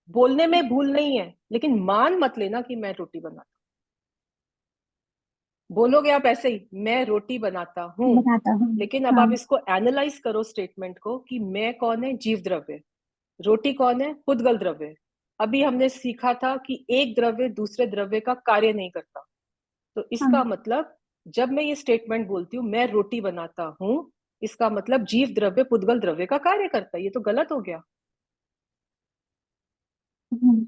बोलने में भूल नहीं है, लेकिन मान मत लेना कि मैं रोटी बनाता हूँ। बोलोगे आप ऐसे ही, मैं रोटी बनाता हूँ, बनाता हूँ। लेकिन अब हाँ। आप इसको एनालाइज करो स्टेटमेंट को कि मैं कौन है, जीव द्रव्य, रोटी कौन है, पुद्गल द्रव्य। अभी हमने सीखा था कि एक द्रव्य दूसरे द्रव्य का कार्य नहीं करता, तो इसका हाँ। मतलब जब मैं ये स्टेटमेंट बोलती हूँ मैं रोटी बनाता हूँ, इसका मतलब जीव द्रव्य पुद्गल द्रव्य का कार्य करता है, ये तो गलत हो गया। हम्म,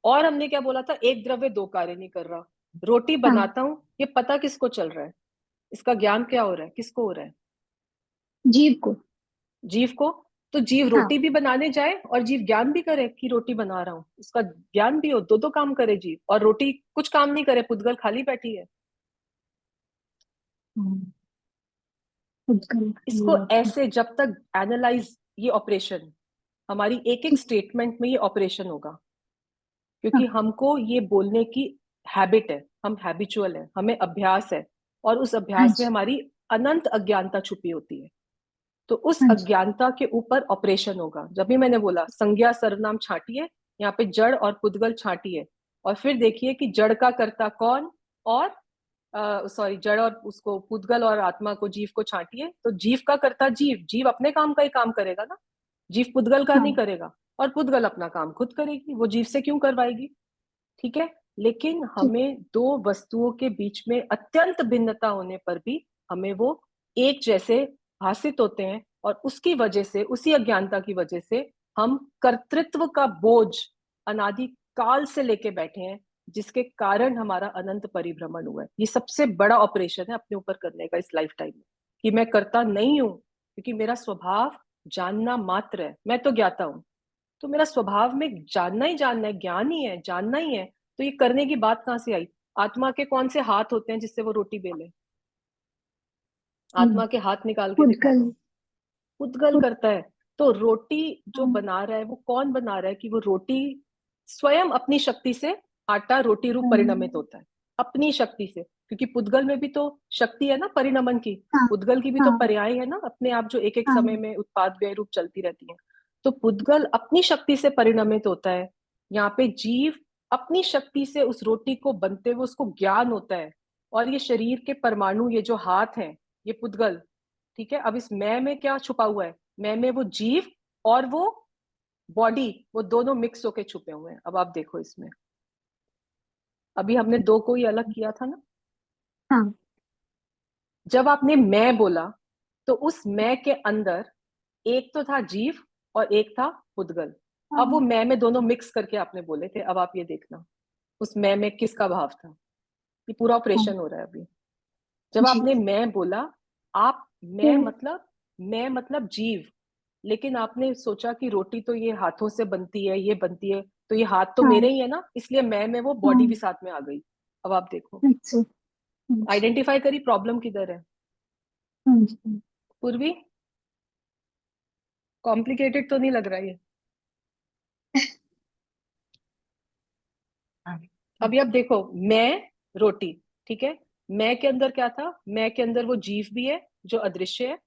और हमने क्या बोला था, एक द्रव्य दो कार्य नहीं कर रहा। रोटी हाँ। बनाता हूँ, ये पता किसको चल रहा है, इसका ज्ञान क्या हो रहा है, किसको हो रहा है? जीव को। जीव को। तो जीव हाँ। रोटी भी बनाने जाए और जीव ज्ञान भी करे कि रोटी बना रहा हूँ, उसका ज्ञान भी हो, दो दो काम करे जीव, और रोटी कुछ काम नहीं करे, पुद्गल खाली बैठी है। हाँ, उद्गल खाली इसको बैठे। ऐसे जब तक एनालाइज, ये ऑपरेशन हमारी एक एक ठीक। स्टेटमेंट में ये ऑपरेशन होगा, हाँ। क्योंकि हमको ये बोलने की हैबिट है, हम हैबिचुअल है, हमें अभ्यास है, और उस हाँ अभ्यास में जी। हमारी अनंत अज्ञानता छुपी होती है। तो उस हाँ जी। अज्ञानता के ऊपर ऑपरेशन होगा। जब भी मैंने बोला संज्ञा सर्वनाम छांटिए, यहाँ पे जड़ और पुद्गल छांटिए, और फिर देखिए कि जड़ का कर्ता कौन, और सॉरी, जड़ और उसको पुद्गल और आत्मा को, जीव को छांटिए, तो जीव का कर्ता जीव, जीव अपने काम का ही काम करेगा ना, जीव पुद्गल का नहीं हाँ। करेगा। और पुद्गल अपना काम खुद करेगी, वो जीव से क्यों करवाएगी? ठीक है। लेकिन ठीक। हमें दो वस्तुओं के बीच में अत्यंत भिन्नता होने पर भी हमें वो एक जैसे भासित होते हैं, और उसकी वजह से, उसी अज्ञानता की वजह से हम कर्तृत्व का बोझ अनादि काल से लेके बैठे हैं, जिसके कारण हमारा अनंत परिभ्रमण हुआ है। ये सबसे बड़ा ऑपरेशन है अपने ऊपर करने का इस लाइफ टाइम में, कि मैं करता नहीं हूं, क्योंकि मेरा स्वभाव जानना मात्र है, मैं तो ज्ञाता हूं। तो मेरा स्वभाव में जानना ही जानना है, ज्ञान ही है, जानना ही है। तो ये करने की बात कहाँ से आई? आत्मा के कौन से हाथ होते हैं जिससे वो रोटी बेले? हम्म, आत्मा के हाथ निकाल के दिखा उद्गल। दो। उद्गल उद, करता है। तो रोटी जो हाँ, बना रहा है वो कौन बना रहा है? कि वो रोटी स्वयं अपनी शक्ति से आटा रोटी रूप परिणमित होता है। अपनी शक्ति से, क्योंकि पुद्गल में भी तो शक्ति है ना परिणमन की, हाँ पुद्गल की भी तो हाँ पर्याय है ना अपने आप, जो एक एक हाँ समय में उत्पाद व्यय रूप चलती रहती है। तो पुद्गल अपनी शक्ति से परिणमित होता है, यहाँ पे जीव अपनी शक्ति से उस रोटी को बनते हुए उसको ज्ञान होता है। और ये शरीर के परमाणु, ये जो हाथ हैं, ये पुद्गल, ठीक है। अब इस मैं में क्या छुपा हुआ है, मैं में वो जीव और वो बॉडी, वो दोनों मिक्स होके छुपे हुए हैं। अब आप देखो इसमें, अभी हमने दो को ही अलग किया था ना। हाँ जब आपने मैं बोला तो उस मैं के अंदर एक तो था जीव और एक था पुद्गल। अब वो हाँ मैं में दोनों मिक्स करके आपने बोले थे। अब आप ये देखना उस मैं में किसका भाव था। ये पूरा हाँ ऑपरेशन हो रहा है अभी। जब जी आपने मैं बोला, आप तो मैं मतलब जीव, लेकिन आपने सोचा कि रोटी तो ये हाथों से बनती है, ये बनती है, तो ये हाथ तो मेरे हाँ ही है ना, इसलिए मैं में वो बॉडी हाँ भी साथ में आ गई। अब आप देखो, अच्छा अच्छा आइडेंटिफाई करी प्रॉब्लम किधर है। हाँ जी पूर्वी, कॉम्प्लिकेटेड तो नहीं लग रहा ये। हाँ अभी आप देखो, मैं रोटी, ठीक है। मैं के अंदर क्या था, मैं के अंदर वो जीव भी है जो अदृश्य है,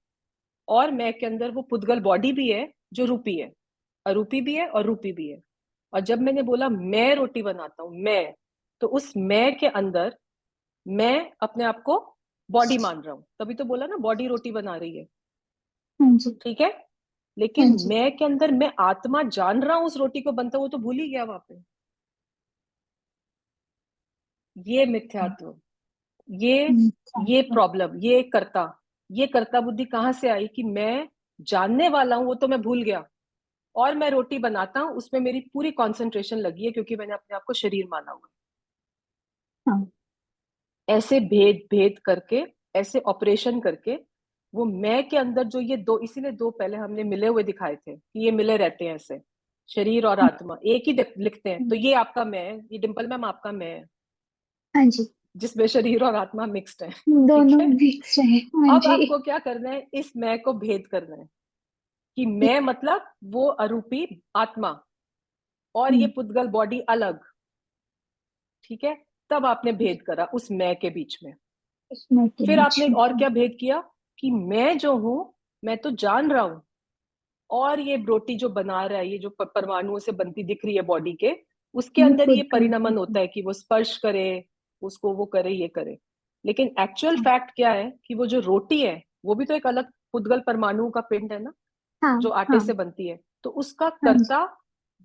और मैं के अंदर वो पुद्गल बॉडी भी है जो रूपी है, अरूपी भी है और रूपी भी है। और जब मैंने बोला मैं रोटी बनाता हूं, मैं, तो उस मैं के अंदर मैं अपने आप को बॉडी मान रहा हूं, तभी तो बोला ना बॉडी रोटी बना रही है, हाँ जी ठीक है। हाँ लेकिन जी मैं के अंदर मैं आत्मा जान रहा हूं उस रोटी को बनता, वो तो भूल ही गया वहां पे। ये मिथ्यात्व, ये ये अच्छा प्रॉब्लम, ये कर्ता बुद्धि कहाँ से आई कि मैं जानने वाला हूं वो तो मैं भूल गया, और मैं रोटी बनाता हूँ उसमें मेरी पूरी कंसंट्रेशन लगी है, क्योंकि मैंने अपने आप को शरीर माना हुआ हाँ है। ऐसे भेद भेद करके, ऐसे ऑपरेशन करके, वो मैं के अंदर जो ये दो, इसीलिए दो पहले हमने मिले हुए दिखाए थे कि ये मिले रहते हैं ऐसे, शरीर और हाँ आत्मा एक ही लिखते हैं। तो ये आपका मैं है, ये डिम्पल मैम आपका मैं है, हाँ जी जिसमें शरीर और आत्मा मिक्स्ड है, ठीक दोनों है। मिक्स है हाँ अब जी आपको क्या करना है, इस मैं को भेद करना है कि मैं मतलब वो अरूपी आत्मा और ये हम्म, पुद्गल बॉडी अलग, ठीक है। तब आपने भेद करा उस मैं के बीच में। इसमें के फिर बीच आपने में और क्या भेद किया कि मैं जो हूं, मैं तो जान रहा हूं, और ये रोटी जो बना रहा है, ये जो परमाणुओं से बनती दिख रही है बॉडी के, उसके ये अंदर ये खुद करते परिणमन होता है कि वो स्पर्श करे, उसको वो करे, ये करे। लेकिन एक्चुअल हाँ फैक्ट क्या है कि वो जो रोटी है वो भी तो एक अलग पुद्गल परमाणुओं का पिंड है ना, हाँ जो आटे हाँ से बनती है। तो उसका हाँ जी कर्ता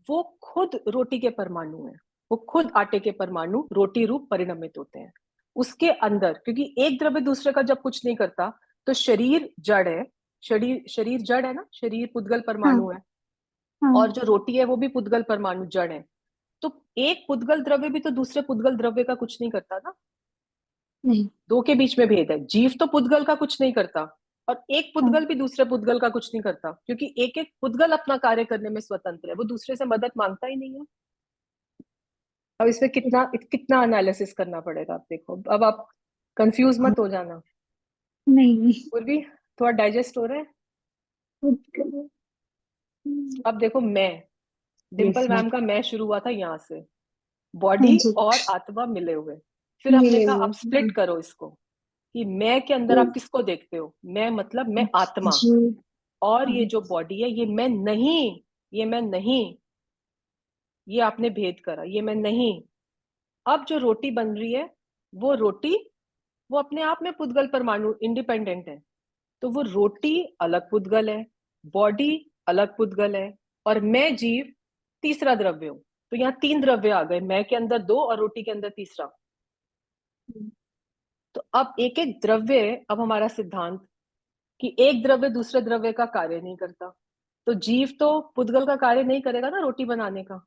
वो खुद रोटी के परमाणु है, वो खुद आटे के परमाणु रोटी रूप परिणमित होते हैं उसके अंदर। क्योंकि एक द्रव्य दूसरे का जब कुछ नहीं करता, तो शरीर जड़ है, शरीर शरीर जड़ है ना, शरीर पुद्गल हाँ परमाणु है, हाँ और जो रोटी है वो भी पुद्गल परमाणु जड़ है। तो एक पुद्गल द्रव्य भी तो दूसरे पुद्गल द्रव्य का कुछ नहीं करता ना, नहीं दो के बीच में भेद है। जीव तो पुद्गल का कुछ नहीं करता, और एक हाँ पुद्गल भी दूसरे पुद्गल का कुछ नहीं करता, क्योंकि एक एक पुद्गल अपना कार्य करने में स्वतंत्र है, वो दूसरे से मदद मांगता ही नहीं है। अब इसमें कितना कितना एनालिसिस करना पड़ेगा, आप देखो। अब आप कंफ्यूज मत हो जाना। नहीं नहीं पूर्वी, थोड़ा डाइजेस्ट हो रहा है। खुद करो अब देखो, मैं, यस डिम्पल मैम मैम का मैं शुरू हुआ था यहाँ से, हाँ बॉडी जी और आत्मा मिले हुए। फिर हमने मिले कहा हुए अब स्प्लिट करो इसको, कि मैं के अंदर तो आप किसको देखते हो, मैं मतलब मैं आत्मा, जी और हाँ ये जो बॉडी है ये मैं नहीं, ये मैं नहीं, ये आपने भेद करा, ये मैं नहीं। अब जो रोटी बन रही है, वो रोटी, वो अपने आप में पुद्गल परमाणु इंडिपेंडेंट है। तो वो रोटी अलग पुद्गल है, बॉडी अलग पुद्गल है, और मैं जीव तीसरा द्रव्य हूं। तो यहाँ तीन द्रव्य आ गए, मैं के अंदर दो और रोटी के अंदर तीसरा। तो अब एक एक द्रव्य, अब हमारा सिद्धांत कि एक द्रव्य दूसरे द्रव्य का कार्य नहीं करता, तो जीव तो पुद्गल का कार्य नहीं करेगा ना रोटी बनाने का,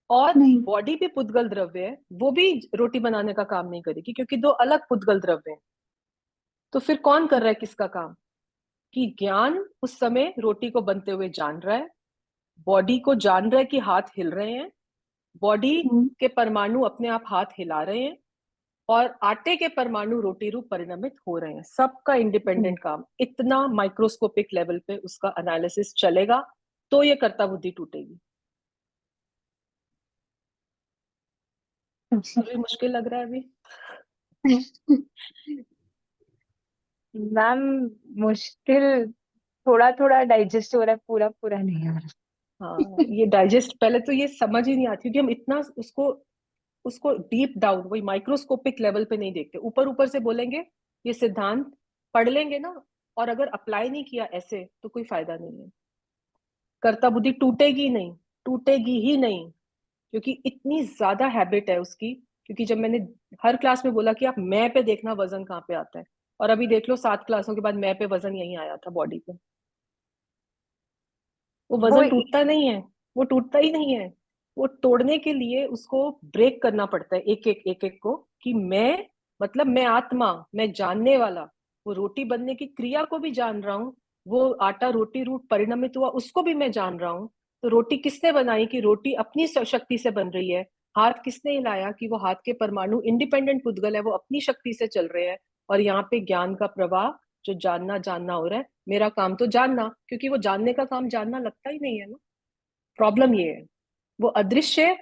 और नहीं बॉडी भी पुद्गल द्रव्य है, वो भी रोटी बनाने का काम नहीं करेगी, क्योंकि दो अलग पुद्गल द्रव्य हैं। तो फिर कौन कर रहा है किसका काम, कि ज्ञान उस समय रोटी को बनते हुए जान रहा है, बॉडी को जान रहा है कि हाथ हिल रहे हैं, बॉडी हम्म, के परमाणु अपने आप हाथ हिला रहे हैं, और आटे के परमाणु रोटी रूप परिणमित हो रहे हैं। सबका हम्म, इंडिपेंडेंट काम, इतना माइक्रोस्कोपिक लेवल पे उसका एनालिसिस चलेगा, तो ये कर्ता बुद्धि टूटेगी। अच्छा मुझे मुश्किल लग रहा है अभी। मैम मुश्किल, थोड़ा थोड़ा डाइजेस्ट हो रहा है, पूरा पूरा नहीं हो रहा। हाँ, ये डाइजेस्ट पहले तो ये समझ ही नहीं आती क्योंकि हम इतना उसको उसको डीप डाउन वही माइक्रोस्कोपिक लेवल पे नहीं देखते, ऊपर ऊपर से बोलेंगे, ये सिद्धांत पढ़ लेंगे ना, और अगर अप्लाई नहीं किया ऐसे तो कोई फायदा नहीं है। कर्ता बुद्धि टूटेगी नहीं, टूटेगी ही नहीं, क्योंकि इतनी ज्यादा हैबिट है उसकी। क्योंकि जब मैंने हर क्लास में बोला कि आप मैं पे देखना वजन कहाँ पे आता है, और अभी देख लो 7 क्लासों के बाद मैं पे वजन यही आया था बॉडी पे। वो वो वजन टूटता नहीं है, वो टूटता ही नहीं है। वो तोड़ने के लिए उसको ब्रेक करना पड़ता है एक एक को, कि मैं मतलब मैं आत्मा, मैं जानने वाला, वो रोटी बनने की क्रिया को भी जान रहा हूँ, वो आटा रोटी रूप परिणमित हुआ उसको भी मैं जान रहा हूँ। तो रोटी किसने बनाई कि रोटी अपनी शक्ति से बन रही है। हाथ किसने हिलाया कि वो हाथ के परमाणु इंडिपेंडेंट पुद्गल है, वो अपनी शक्ति से चल रहे हैं। और यहाँ पे ज्ञान का प्रवाह, जो जानना जानना हो रहा है, मेरा काम तो जानना, क्योंकि वो जानने का काम जानना लगता ही नहीं है ना। प्रॉब्लम ये है, वो अदृश्य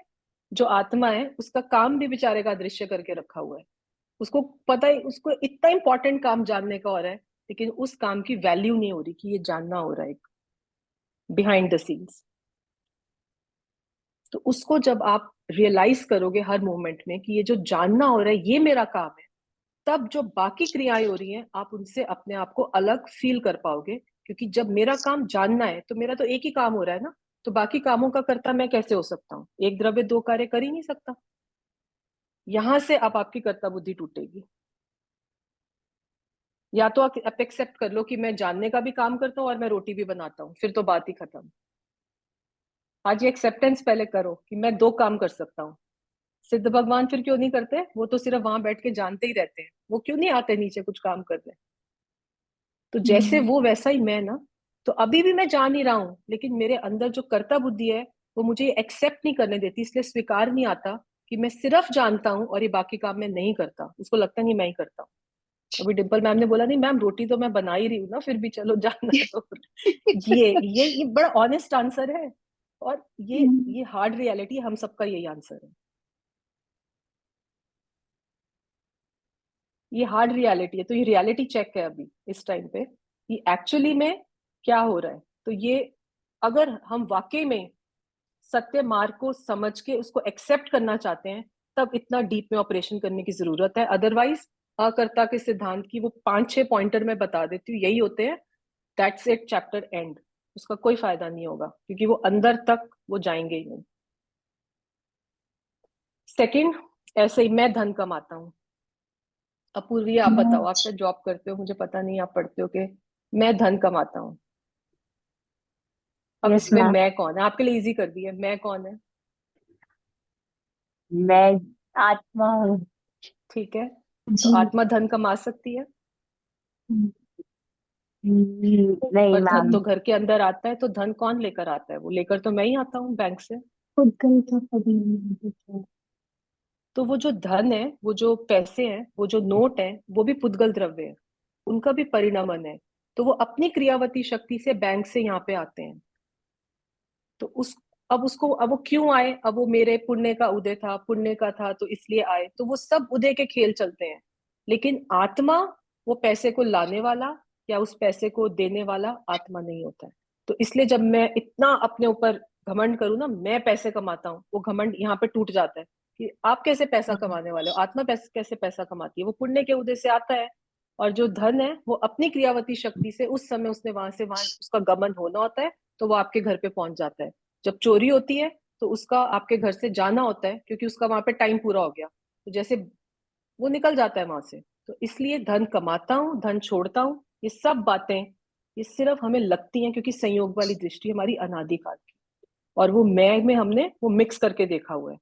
जो आत्मा है उसका काम भी बेचारे का अदृश्य करके रखा हुआ है। उसको पता है, उसको इतना इंपॉर्टेंट काम जानने का हो रहा है, लेकिन उस काम की वैल्यू नहीं हो रही कि ये जानना हो रहा है बिहाइंड द सीन्स। तो उसको जब आप रियलाइज करोगे हर मोमेंट में कि ये जो जानना हो रहा है ये मेरा काम है, तब जो बाकी क्रियाएं हो रही हैं आप उनसे अपने आप को अलग फील कर पाओगे। क्योंकि जब मेरा काम जानना है तो मेरा तो एक ही काम हो रहा है ना, तो बाकी कामों का कर्ता मैं कैसे हो सकता हूँ? एक द्रव्य दो कार्य कर ही नहीं सकता। यहां से अब आपकी कर्ता बुद्धि टूटेगी। या तो आप एक्सेप्ट कर लो कि मैं जानने का भी काम करता हूँ और मैं रोटी भी बनाता हूँ, फिर तो बात ही खत्म। आज ये एक्सेप्टेंस पहले करो कि मैं दो काम कर सकता हूँ। सिद्ध भगवान फिर क्यों नहीं करते? वो तो सिर्फ वहां बैठ के जानते ही रहते हैं, वो क्यों नहीं आते नीचे कुछ काम करने? तो जैसे हम्म, वो वैसा ही मैं ना। तो अभी भी मैं जान ही रहा हूँ, लेकिन मेरे अंदर जो कर्ता बुद्धि है वो मुझे एक्सेप्ट नहीं करने देती, इसलिए स्वीकार नहीं आता कि मैं सिर्फ जानता हूँ और ये बाकी काम मैं नहीं करता। उसको लगता नहीं मैं ही करता हूँ। अभी डिम्पल मैम ने बोला, नहीं मैम रोटी तो मैं बना ही रही हूँ ना, फिर भी चलो जानना है तो। ये बड़ा ऑनेस्ट आंसर है। और ये हार्ड रियलिटी, हम सबका यही आंसर है। ये हार्ड रियलिटी है, तो ये रियलिटी चेक है अभी इस टाइम पे कि एक्चुअली में क्या हो रहा है। तो ये अगर हम वाकई में सत्य मार्ग को समझ के उसको एक्सेप्ट करना चाहते हैं, तब इतना डीप में ऑपरेशन करने की जरूरत है। अदरवाइज अकर्ता के सिद्धांत की वो 5-6 पॉइंटर मैं बता देती हूँ, यही होते हैं, दैट्स इट, चैप्टर एंड। उसका कोई फायदा नहीं होगा क्योंकि वो अंदर तक वो जाएंगे ही नहीं। सेकंड, ऐसे ही मैं धन कमाता हूँ। अपूर्वी आप बताओ, आप मैं शायद जॉब करते हो, मुझे पता नहीं आप पढ़ते हो कि मैं धन कमाता हूँ। अब यस इसमें मैम। मैं कौन है? आपके लिए इजी कर दिया, मैं कौन है? मैं आत्मा हूँ। ठीक है, तो जी। आत्मा धन कमा सकती है, नहीं पर धन मैम। तो घर के अंदर आता है। तो धन कौन लेकर आता है? वो लेकर तो मैं ही आता हूँ बैंक से। खुद गई तो कभी नहीं देखा। तो वो जो धन है, वो जो पैसे हैं, वो जो नोट है, वो भी पुद्गल द्रव्य है, उनका भी परिणमन है। तो वो अपनी क्रियावती शक्ति से बैंक से यहाँ पे आते हैं। तो उस अब वो क्यों आए? अब वो मेरे पुण्य का उदय था, पुण्य का था तो इसलिए आए, तो वो सब उदय के खेल चलते हैं। लेकिन आत्मा, वो पैसे को लाने वाला या उस पैसे को देने वाला आत्मा नहीं होता है। तो इसलिए जब मैं इतना अपने ऊपर घमंड करूँ ना, मैं पैसे कमाता हूँ, वो घमंड यहाँ पे टूट जाता है कि आप कैसे पैसा कमाने वाले हो? आत्मा पैसे कैसे पैसा कमाती है? वो पुण्य के उदय से आता है। और जो धन है वो अपनी क्रियावती शक्ति से उस समय उसने वहां से वहां उसका गमन होना होता है, तो वो आपके घर पे पहुंच जाता है। जब चोरी होती है तो उसका आपके घर से जाना होता है, क्योंकि उसका वहां पे टाइम पूरा हो गया, तो जैसे वो निकल जाता है वहां से। तो इसलिए धन कमाता हूँ, धन छोड़ता हूँ, ये सब बातें ये सिर्फ हमें लगती हैं क्योंकि संयोग वाली दृष्टि हमारी अनादिकाल की, और वो मैं में हमने वो मिक्स करके देखा हुआ है।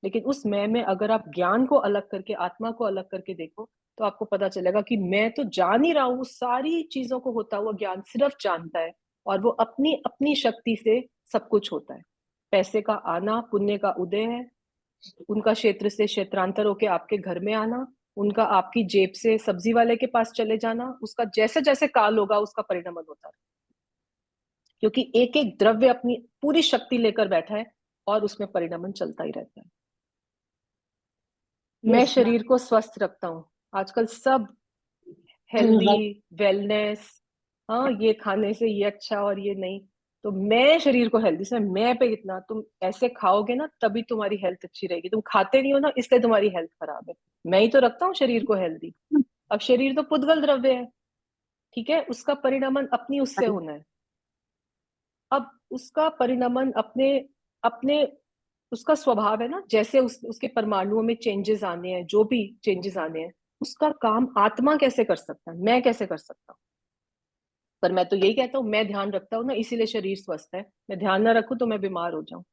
लेकिन उस मैं में अगर आप ज्ञान को अलग करके, आत्मा को अलग करके देखो, तो आपको पता चलेगा कि मैं तो जान ही रहा हूँ, वो सारी चीजों को होता हुआ ज्ञान सिर्फ जानता है, और वो अपनी अपनी शक्ति से सब कुछ होता है। पैसे का आना पुण्य का उदय है, उनका क्षेत्र से क्षेत्रांतर होके आपके घर में आना, उनका आपकी जेब से सब्जी वाले के पास चले जाना, उसका जैसे जैसे काल होगा उसका परिणमन होता है। क्योंकि एक एक द्रव्य अपनी पूरी शक्ति लेकर बैठा है और उसमें परिणमन चलता ही रहता है। मैं यस मैम। शरीर को स्वस्थ रखता हूँ। आजकल सब हेल्दी, वेलनेस, हाँ ये खाने से ये अच्छा और ये नहीं। तो मैं शरीर को हेल्दी से, मैं पे कितना तुम ऐसे खाओगे ना तभी तुम्हारी हेल्थ अच्छी रहेगी। तुम खाते नहीं हो ना इसलिए तुम्हारी हेल्थ खराब है। मैं ही तो रखता हूँ शरीर को हेल्दी। अब शरीर तो पुद्गल द्रव्य है, ठीक है, उसका परिणमन अपनी उससे होना है। अब उसका परिणमन अपने अपने उसका स्वभाव है ना, जैसे उसके परमाणुओं में चेंजेस आने हैं, जो भी चेंजेस आने हैं, उसका काम आत्मा कैसे कर सकता है, मैं कैसे कर सकता हूँ। पर मैं तो यही कहता हूँ, मैं ध्यान रखता हूँ ना इसीलिए शरीर स्वस्थ है। मैं ध्यान ना रखूं तो मैं बीमार हो जाऊं।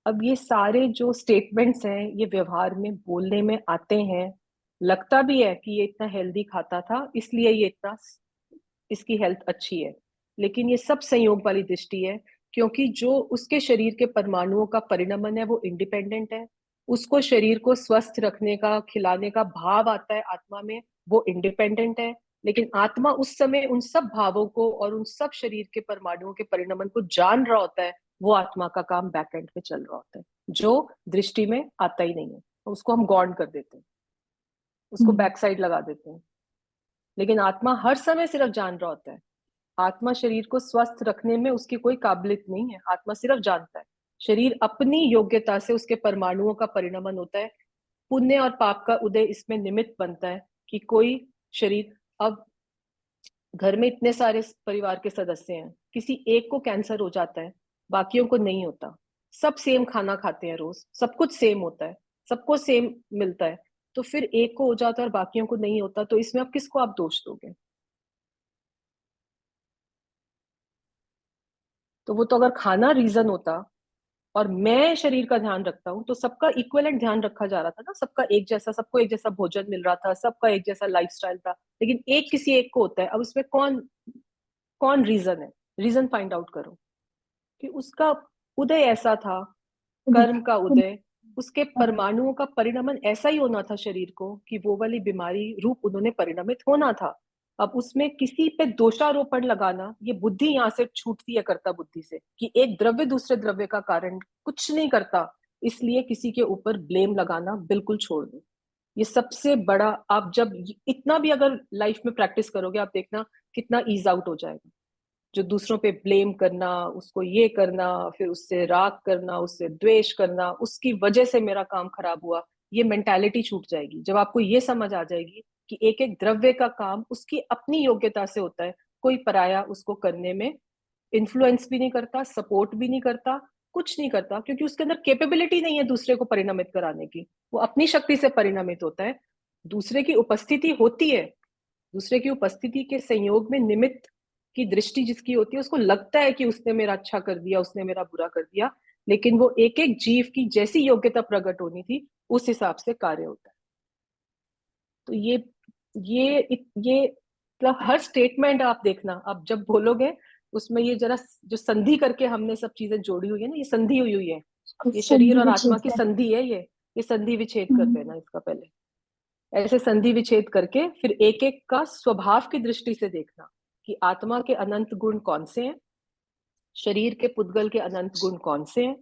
अब ये सारे जो स्टेटमेंट्स हैं ये व्यवहार में बोलने में आते हैं, लगता भी है कि ये इतना हेल्दी खाता था इसलिए ये इतना, इसकी हेल्थ अच्छी है। लेकिन ये सब संयोग वाली दृष्टि है, क्योंकि जो उसके शरीर के परमाणुओं का परिणमन है वो इंडिपेंडेंट है। उसको शरीर को स्वस्थ रखने का, खिलाने का भाव आता है आत्मा में, वो इंडिपेंडेंट है। लेकिन आत्मा उस समय उन सब भावों को और उन सब शरीर के परमाणुओं के परिणमन को जान रहा होता है। वो आत्मा का काम बैक एंड पे चल रहा होता है, जो दृष्टि में आता ही नहीं है। उसको हम गौण कर देते हैं, उसको बैक साइड लगा देते हैं। लेकिन आत्मा हर समय सिर्फ जान रहा होता है। आत्मा शरीर को स्वस्थ रखने में उसकी कोई काबिलियत नहीं है, आत्मा सिर्फ जानता है। शरीर अपनी योग्यता से उसके परमाणुओं का परिणमन होता है। पुण्य और पाप का उदय इसमें निमित्त बनता है कि कोई शरीर, अब घर में इतने सारे परिवार के सदस्य हैं, किसी एक को कैंसर हो जाता है, बाकियों को नहीं होता। सब सेम खाना खाते हैं रोज, सब कुछ सेम होता है, सबको सेम मिलता है। तो फिर एक को हो जाता है और बाकियों को नहीं होता, तो इसमें अब किसको आप दोष दोगे। तो वो तो अगर खाना रीजन होता और मैं शरीर का ध्यान रखता हूँ तो सबका इक्वलेंट ध्यान रखा जा रहा था ना, सबका एक जैसा, सबको एक जैसा भोजन मिल रहा था, सबका एक जैसा लाइफस्टाइल था। लेकिन एक किसी एक को होता है, अब उसमें कौन कौन रीजन है। रीजन फाइंड आउट करो कि उसका उदय ऐसा था, कर्म का उदय, उसके परमाणुओं का परिणमन ऐसा ही होना था शरीर को कि वो वाली बीमारी रूप उन्होंने परिणमित होना था। अब उसमें किसी पे दोषारोपण लगाना, ये बुद्धि यहाँ से छूटती है कर्ता बुद्धि से, कि एक द्रव्य दूसरे द्रव्य का कारण कुछ नहीं करता, इसलिए किसी के ऊपर ब्लेम लगाना बिल्कुल छोड़ दो। ये सबसे बड़ा, आप जब इतना भी अगर लाइफ में प्रैक्टिस करोगे आप देखना कितना ईज आउट हो जाएगा। जो दूसरों पे ब्लेम करना, उसको ये करना, फिर उससे राग करना, उससे द्वेष करना, उसकी वजह से मेरा काम खराब हुआ, ये मेंटालिटी छूट जाएगी जब आपको ये समझ आ जाएगी कि एक एक द्रव्य का काम उसकी अपनी योग्यता से होता है। कोई पराया उसको करने में इन्फ्लुएंस भी नहीं करता, सपोर्ट भी नहीं करता, कुछ नहीं करता, क्योंकि उसके अंदर कैपेबिलिटी नहीं है दूसरे को परिणमित कराने की। वो अपनी शक्ति से परिणमित होता है। दूसरे की उपस्थिति होती है, दूसरे की उपस्थिति के संयोग में निमित्त की दृष्टि जिसकी होती है, उसको लगता है कि उसने मेरा अच्छा कर दिया, उसने मेरा बुरा कर दिया। लेकिन वो एक एक जीव की जैसी योग्यता प्रकट होनी थी उस हिसाब से कार्य होता है। तो ये मतलब हर स्टेटमेंट आप देखना, आप जब बोलोगे उसमें ये जरा जो संधि करके हमने सब चीजें जोड़ी हुई है ना, ये संधि हुई हुई है। ये शरीर संधि और आत्मा विच्छेद की कर। संधि है ये संधि विच्छेद कर हम्म, देना इसका पहले। ऐसे संधि विच्छेद करके फिर एक एक का स्वभाव की दृष्टि से देखना कि आत्मा के अनंत गुण कौन से हैं, शरीर के पुद्गल के अनंत गुण कौन से हैं।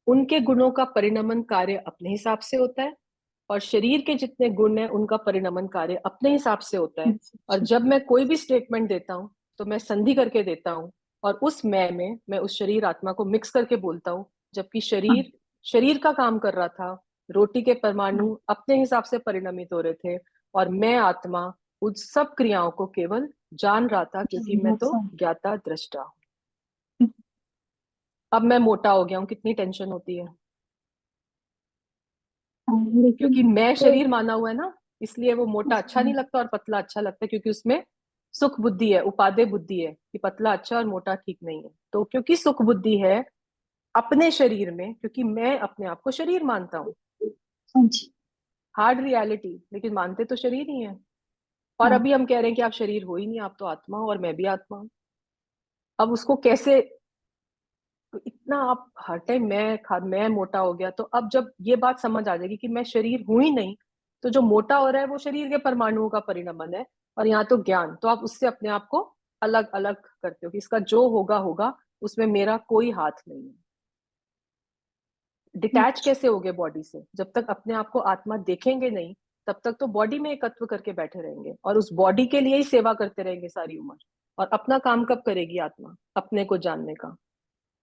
उनके गुणों का परिणमन कार्य अपने हिसाब से होता है, और शरीर के जितने गुण हैं उनका परिणमन कार्य अपने हिसाब से होता है। और जब मैं कोई भी स्टेटमेंट देता हूँ तो मैं संधि करके देता हूँ, और उस मैं उस शरीर आत्मा को मिक्स करके बोलता हूँ। जबकि हाँ, शरीर शरीर का काम कर रहा था, रोटी के परमाणु अपने हिसाब से परिणमित हो रहे थे, और मैं आत्मा उन सब क्रियाओं को केवल जान रहा था, क्योंकि मैं तो ज्ञाता दृष्टा हूँ। अब मैं मोटा हो गया हूँ, कितनी टेंशन होती है, लेकिन क्योंकि मैं तो शरीर माना हुआ है ना, इसलिए वो मोटा अच्छा नहीं लगता और पतला अच्छा लगता है, क्योंकि उसमें सुख बुद्धि है, उपादेय बुद्धि है कि पतला अच्छा और मोटा ठीक नहीं है। तो क्योंकि सुख बुद्धि है अपने शरीर में, क्योंकि मैं अपने आप को शरीर मानता हूँ, हाँ जी। हार्ड रियलिटी, लेकिन मानते तो शरीर ही है। और हाँ, अभी हम कह रहे हैं कि आप शरीर हो ही नहीं, आप तो आत्मा हो और मैं भी आत्मा हूँ। अब उसको कैसे, तो इतना आप हर टाइम मैं मोटा हो गया, तो अब जब ये बात समझ आ जाएगी कि मैं शरीर हूं ही नहीं, तो जो मोटा हो रहा है वो शरीर के परमाणुओं का परिणमन है। और यहाँ तो ज्ञान, तो आप उससे अपने आप को अलग अलग करते हो कि इसका जो होगा होगा, उसमें मेरा कोई हाथ नहीं है। डिटैच कैसे होगे बॉडी से? जब तक अपने आप को आत्मा देखेंगे नहीं, तब तक तो बॉडी में एकत्व करके बैठे रहेंगे और उस बॉडी के लिए ही सेवा करते रहेंगे सारी उम्र। और अपना काम कब करेगी आत्मा? अपने को जानने का।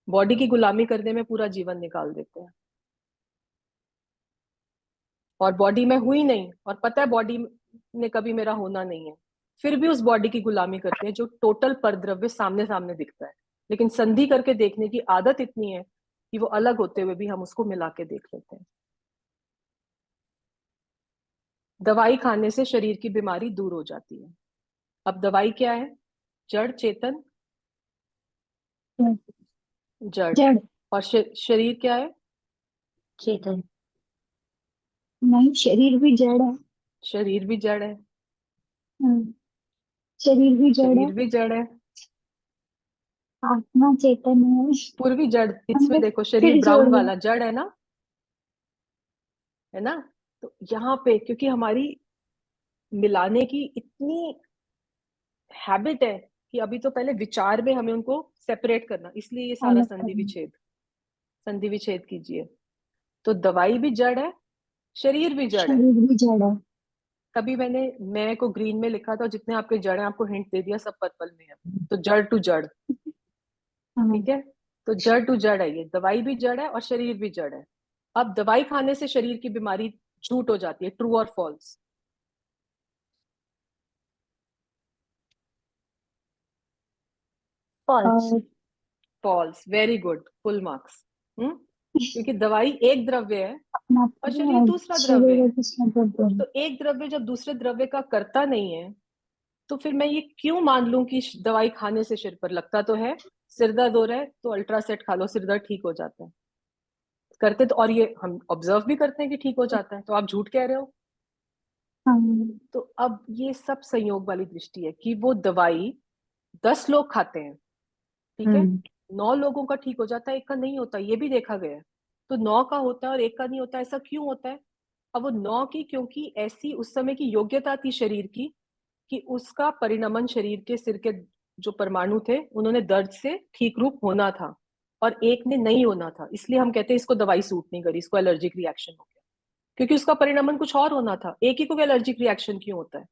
बॉडी की गुलामी करने में पूरा जीवन निकाल देते हैं, और बॉडी में हुई नहीं, और पता है बॉडी ने कभी मेरा होना नहीं है, फिर भी उस बॉडी की गुलामी करते हैं जो टोटल परद्रव्य सामने सामने दिखता है। लेकिन संधि करके देखने की आदत इतनी है कि वो अलग होते हुए भी हम उसको मिला के देख लेते हैं। दवाई खाने से शरीर की बीमारी दूर हो जाती है। अब दवाई क्या है? जड़ चेतन? जड़। जड़। और शरीर क्या है? चेतन। नहीं, शरीर भी जड़ है। शरीर भी जड़ है। हम्म, शरीर भी जड़ है। शरीर भी जड़ है। आत्मा चेतन है। पूर्वी जड़, इसमें मतलब देखो शरीर फिर जोड़ ब्राउन लो। वाला जड़ है ना, है ना? तो यहाँ पे क्योंकि हमारी मिलाने की इतनी हैबिट है कि अभी तो पहले विचार में हमें उनको सेपरेट करना, इसलिए ये सारा अलग संधि करना। विच्छेद। संधि विच्छेद कीजिए। तो दवाई भी जड़ है, शरीर भी जड़ है। शरीर भी जड़ है। तभी मैंने मैं को ग्रीन में लिखा था, जितने आपके जड़ हैं आपको हिंट दे दिया, सब पर्पल में है। तो जड़ टू जड़, हाँ। ठीक है? तो जड़ टू जड़ है, ये दवाई भी जड़ है और शरीर भी जड़ है। अब दवाई खाने से शरीर की बीमारी झूठ हो जाती है, ट्रू और फॉल्स? फॉल्स। और false, very good, full marks. क्योंकि दवाई एक द्रव्य है अपना और पूरा शरीर और दूसरा द्रव्य शरीर है। और दूसरा द्रव्य है। तो एक द्रव्य जब दूसरे द्रव्य का करता नहीं है, तो फिर मैं ये क्यों मान लूं कि दवाई खाने से सिर पर लगता तो है? सिर दर्द हो रहा है तो अल्ट्रासेट खा लो, सिर दर्द ठीक हो जाता है। करते तो, और ये हम ऑब्जर्व भी करते हैं कि ठीक हो जाता है, तो आप झूठ कह रहे हो। हाँ। तो अब ये सब संयोग वाली दृष्टि है कि वो दवाई 10 लोग खाते हैं, ठीक है, हम्म 9 लोगों का ठीक हो जाता है, एक का नहीं होता, ये भी देखा गया है। तो 9 का होता है और एक का नहीं होता, ऐसा क्यों होता है? अब वो 9 की, क्योंकि ऐसी उस समय की योग्यता थी शरीर की कि उसका परिणमन शरीर के सिर के जो परमाणु थे उन्होंने दर्द से ठीक रूप होना था, और एक ने नहीं होना था। इसलिए हम कहते हैं इसको दवाई सूट नहीं करी, इसको एलर्जिक रिएक्शन हो गया, क्योंकि उसका परिणमन कुछ और होना था। एक ही को एलर्जिक रिएक्शन क्यों होता है?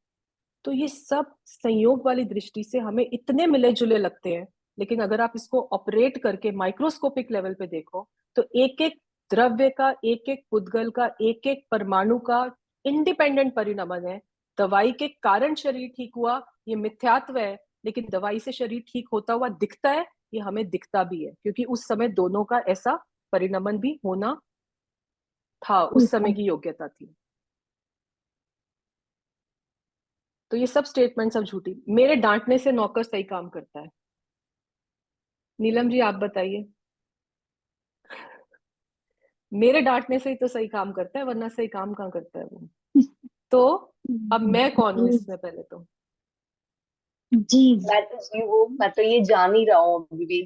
तो ये सब संयोग वाली दृष्टि से हमें इतने मिले जुले लगते हैं, लेकिन अगर आप इसको ऑपरेट करके माइक्रोस्कोपिक लेवल पे देखो, तो एक एक द्रव्य का, एक एक पुद्गल का, एक एक परमाणु का इंडिपेंडेंट परिणमन है। दवाई के कारण शरीर ठीक हुआ, ये मिथ्यात्व है, लेकिन दवाई से शरीर ठीक होता हुआ दिखता है, ये हमें दिखता भी है, क्योंकि उस समय दोनों का ऐसा परिणमन भी होना था, उस ठीक है। समय की योग्यता थी। तो ये सब स्टेटमेंट सब झूठी। मेरे डांटने से नौकर सही काम करता है। नीलम जी आप बताइए। मेरे डांटने से ही तो सही काम करता है, वरना सही काम कहाँ करता है वो? तो अब मैं कौन हूं जीव। इसमें? पहले तो, जीव। मैं तो जीव हूँ, मैं तो ये जान ही रहा हूँ अभी भी।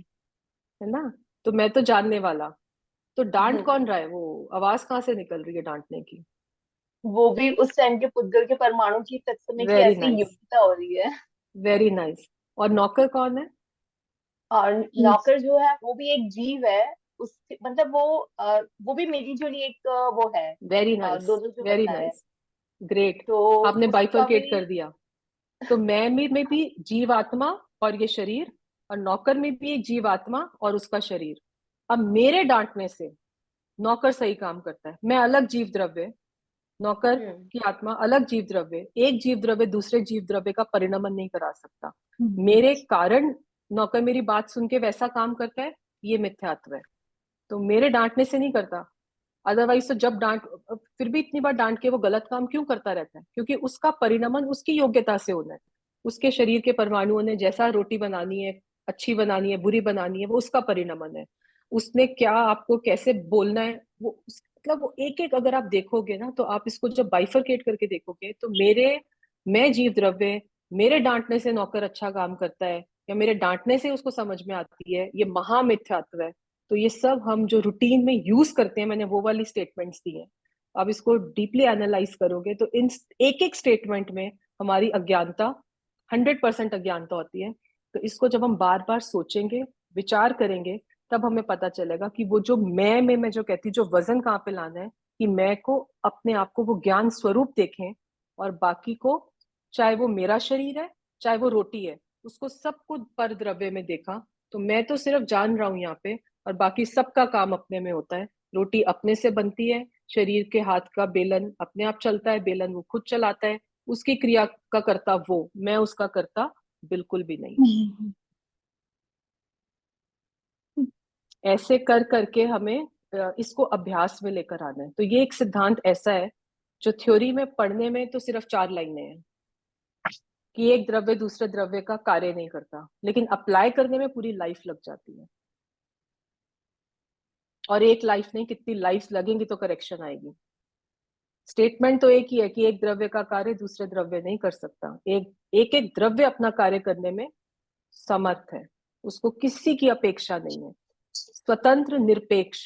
है ना? तो मैं तो जानने वाला। तो डांट हम्म, कौन रहा है? वो आवाज कहाँ से निकल रही है डांटने की? वो भी उस टाइम के पुद्गल के परमाणु की तत्समय की वेरी ऐसी नाइस, युक्तता हो रही है। Very nice. और नौकर कौन है? और नौकर जो है वो भी एक जीव है। उस मतलब वो भी मिली जुली एक वो है। वेरी नाइस, दोनों जो वेरी बताया है। Nice, great. तो आपने उसका भी। बाइफरकेट कर दिया। तो मैं में भी जीवात्मा और ये शरीर, और नौकर में भी एक जीवात्मा और उसका शरीर। अब मेरे डांटने से नौकर सही काम करता है। मैं अलग जीव द्रव्य, नौकर हम्म की आत्मा अलग जीव द्रव्य। एक जीव द्रव्य दूसरे जीव द्रव्य का परिणमन नहीं करा सकता। हम्म, मेरे कारण नौकर मेरी बात सुन के वैसा काम करता है, ये मिथ्यात्व है। तो मेरे डांटने से नहीं करता। अदरवाइज तो जब डांट, फिर भी इतनी बार डांट के वो गलत काम क्यों करता रहता है? क्योंकि उसका परिणमन उसकी योग्यता से होना है। उसके शरीर के परमाणुओं ने जैसा रोटी बनानी है, अच्छी बनानी है, बुरी बनानी है, वो उसका परिणमन है। उसने क्या आपको कैसे बोलना है, वो मतलब वो एक एक, अगर आप देखोगे ना, तो आप इसको जब बाइफरकेट करके देखोगे, तो मैं जीव द्रव्य, मेरे डांटने से नौकर अच्छा काम करता है, या मेरे डांटने से उसको समझ में आती है, ये महामिथ्यात्व है। तो ये सब हम जो रूटीन में यूज करते हैं, मैंने वो वाली स्टेटमेंट्स दी हैं। अब इसको डीपली एनालाइज करोगे तो इन एक एक स्टेटमेंट में हमारी अज्ञानता, 100% अज्ञानता होती है। तो इसको जब हम बार बार सोचेंगे, विचार करेंगे, तब हमें पता चलेगा कि वो जो मैं जो कहती हूँ, जो वजन कहाँ पे लाना है, कि मैं को अपने आप को वो ज्ञान स्वरूप देखें, और बाकी को, चाहे वो मेरा शरीर है चाहे वो रोटी है, उसको सबको पर द्रव्य में देखा। तो मैं तो सिर्फ जान रहा हूँ यहाँ पे, और बाकी सबका काम अपने में होता है। रोटी अपने से बनती है, शरीर के हाथ का बेलन अपने आप चलता है, बेलन वो खुद चलाता है, उसकी क्रिया का करता वो, मैं उसका करता बिल्कुल भी नहीं। हम्म। ऐसे कर करके हमें इसको अभ्यास में लेकर आना है। तो ये एक सिद्धांत ऐसा है जो थ्योरी में पढ़ने में तो सिर्फ 4 लाइनें हैं, कि एक द्रव्य दूसरे द्रव्य का कार्य नहीं करता, लेकिन अप्लाई करने में पूरी लाइफ लग जाती है। और एक लाइफ नहीं, कितनी लाइफ लगेंगी तो करेक्शन आएगी। स्टेटमेंट तो एक ही है कि एक द्रव्य का कार्य दूसरे द्रव्य नहीं कर सकता। एक एक एक द्रव्य अपना कार्य करने में समर्थ है, उसको किसी की अपेक्षा नहीं है, स्वतंत्र निरपेक्ष,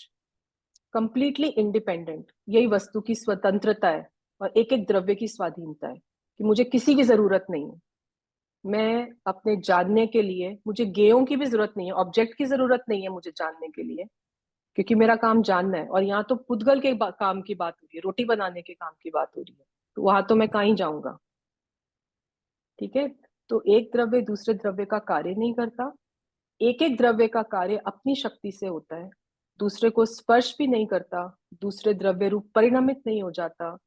कंप्लीटली इंडिपेंडेंट, यही वस्तु की स्वतंत्रता है। और एक एक द्रव्य की स्वाधीनता है, कि मुझे किसी की जरूरत नहीं है। मैं अपने जानने के लिए, मुझे गेयों की भी जरूरत नहीं है, ऑब्जेक्ट की जरूरत नहीं है मुझे जानने के लिए, क्योंकि मेरा काम जानना है। और यहाँ तो पुद्गल के काम की बात हो रही है, रोटी बनाने के काम की बात हो रही है, तो वहां तो मैं कहीं जाऊंगा। ठीक है। तो एक द्रव्य दूसरे द्रव्य का कार्य नहीं करता, एक एक द्रव्य का कार्य अपनी शक्ति से होता है, दूसरे को स्पर्श भी नहीं करता, दूसरे द्रव्य रूप परिणमित नहीं हो जाता,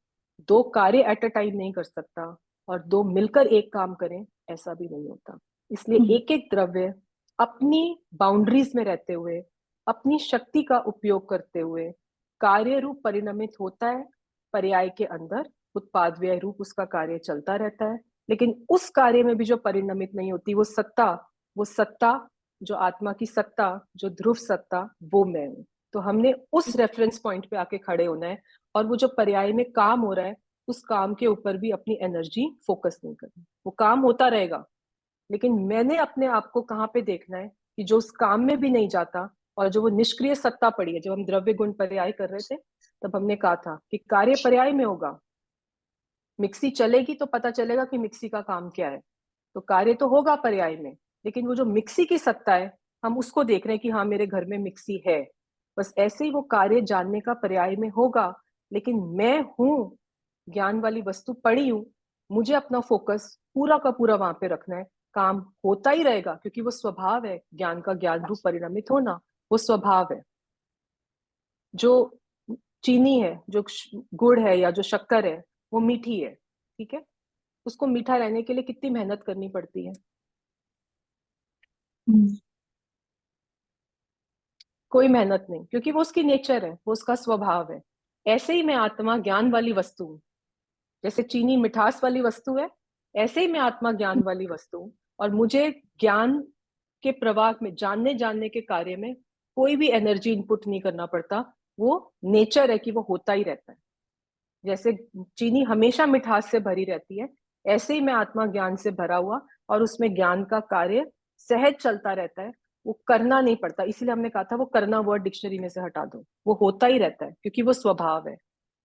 दो कार्य एट अ टाइम नहीं कर सकता, और दो मिलकर एक काम करें ऐसा भी नहीं होता। इसलिए एक एक द्रव्य अपनी बाउंड्रीज में रहते हुए, अपनी शक्ति का उपयोग करते हुए कार्य रूप परिणमित होता है। पर्याय के अंदर उत्पाद व्यय रूप उसका कार्य चलता रहता है, लेकिन उस कार्य में भी जो परिणमित नहीं होती, वो सत्ता, जो आत्मा की सत्ता, जो ध्रुव सत्ता, वो मैं हूं। तो हमने उस रेफरेंस पॉइंट पे आके खड़े होना है, और वो जो पर्याय में काम हो रहा है, उस काम के ऊपर भी अपनी एनर्जी फोकस नहीं करनी। वो काम होता रहेगा, लेकिन मैंने अपने आप को कहाँ पे देखना है, कि जो उस काम में भी नहीं जाता, और जो वो निष्क्रिय सत्ता पड़ी है। जब हम द्रव्य गुण पर्याय कर रहे थे, तब हमने कहा था कि कार्य पर्याय में होगा। मिक्सी चलेगी तो पता चलेगा कि मिक्सी का काम क्या है। तो कार्य तो होगा पर्याय में, लेकिन वो जो मिक्सी की सत्ता है, हम उसको देख रहे हैं कि हाँ मेरे घर में मिक्सी है। बस ऐसे ही वो कार्य जानने का पर्याय में होगा, लेकिन मैं हूँ, ज्ञान वाली वस्तु पड़ी हूँ, मुझे अपना फोकस पूरा का पूरा वहां पे रखना है। काम होता ही रहेगा, क्योंकि वो स्वभाव है, ज्ञान का ज्ञान रूप परिणमित होना वो स्वभाव है। जो चीनी है, जो गुड़ है या जो शक्कर है, वो मीठी है। ठीक है। उसको मीठा रहने के लिए कितनी मेहनत करनी पड़ती है? कोई मेहनत नहीं, क्योंकि वो उसकी नेचर है, वो उसका स्वभाव है। ऐसे ही मैं आत्मा ज्ञान वाली वस्तु हूँ। जैसे चीनी मिठास वाली वस्तु है, ऐसे ही मैं आत्मा ज्ञान वाली वस्तु हूँ। और मुझे ज्ञान के प्रवाह में, जानने जानने के कार्य में कोई भी एनर्जी इनपुट नहीं करना पड़ता। वो नेचर है कि वो होता ही रहता है। जैसे चीनी हमेशा मिठास से भरी रहती है, ऐसे ही मैं आत्मा ज्ञान से भरा हुआ, और उसमें ज्ञान का कार्य सहज चलता रहता है। वो करना नहीं पड़ता। इसीलिए हमने कहा था वो करना वर्ड डिक्शनरी में से हटा दो, वो होता ही रहता है, क्योंकि वो स्वभाव है।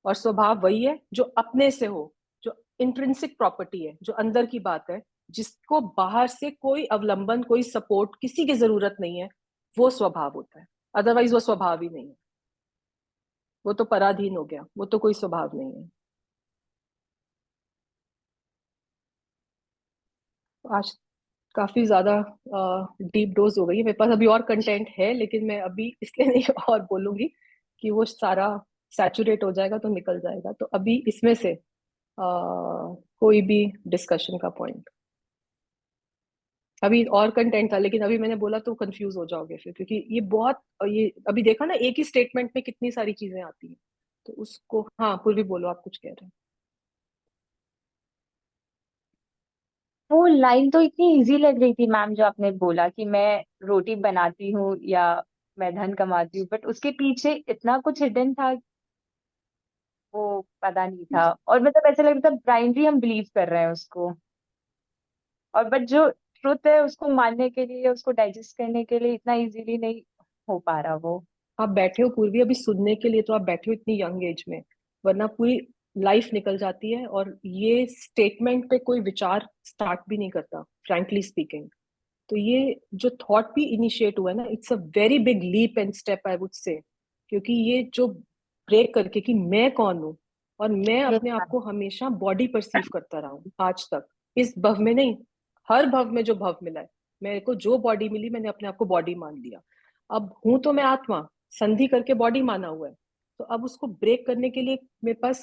और स्वभाव वही है जो अपने से हो, जो इंट्रिंसिक प्रॉपर्टी है, जो अंदर की बात है, जिसको बाहर से कोई अवलंबन, कोई सपोर्ट, किसी की जरूरत नहीं है, वो स्वभाव होता है। अदरवाइज वो स्वभाव ही नहीं है, वो तो पराधीन हो गया, वो तो कोई स्वभाव नहीं है। आज काफी ज्यादा डीप डोज हो गई है। मेरे पास अभी और कंटेंट है, लेकिन मैं अभी इसलिए नहीं और बोलूंगी कि वो सारा सैचुरेट हो जाएगा तो निकल जाएगा। तो अभी इसमें से कोई भी डिस्कशन का पॉइंट, अभी और कंटेंट था, लेकिन अभी मैंने बोला तो कंफ्यूज हो जाओगे फिर, क्योंकि ये बहुत, ये अभी देखा ना, एक ही स्टेटमेंट में कितनी सारी चीजें आती हैं। तो उसको, हाँ पूर्वी बोलो, आप कुछ कह रहे हैं। वो लाइन तो इतनी इजी लग रही थी मैम, जो आपने बोला कि मैं रोटी बनाती हूँ या मैं धन कमाती हूँ, बट उसके पीछे इतना कुछ हिडन था, वो पता नहीं था। और मतलब ऐसा लग रहा था ब्लाइंडली हम बिलीव कर रहे हैं उसको, और बट जो ट्रुथ है उसको मानने के लिए, उसको डाइजेस्ट करने के लिए इतना इजीली नहीं हो पा रहा वो। आप बैठे हो पूर्वी अभी सुनने के लिए, तो आप बैठे हो इतनी यंग एज में, वरना पूरी लाइफ निकल जाती है और ये स्टेटमेंट पे कोई विचार स्टार्ट भी नहीं करता, फ्रैंकली स्पीकिंग। तो ये जो थॉट भी इनिशिएट हुआ है ना, it's a very big leap and step I would say, क्योंकि ये जो ब्रेक करके कि मैं कौन हूँ, और मैं अपने आप को हमेशा बॉडी परसीव करता रहा हूँ आज तक, इस भव में नहीं, हर भव में जो भव मिला है, मेरे को जो बॉडी मिली मैंने अपने आप को बॉडी मान लिया। अब हूं तो मैं आत्मा, संधि करके बॉडी माना हुआ है। तो अब उसको ब्रेक करने के लिए मेरे पास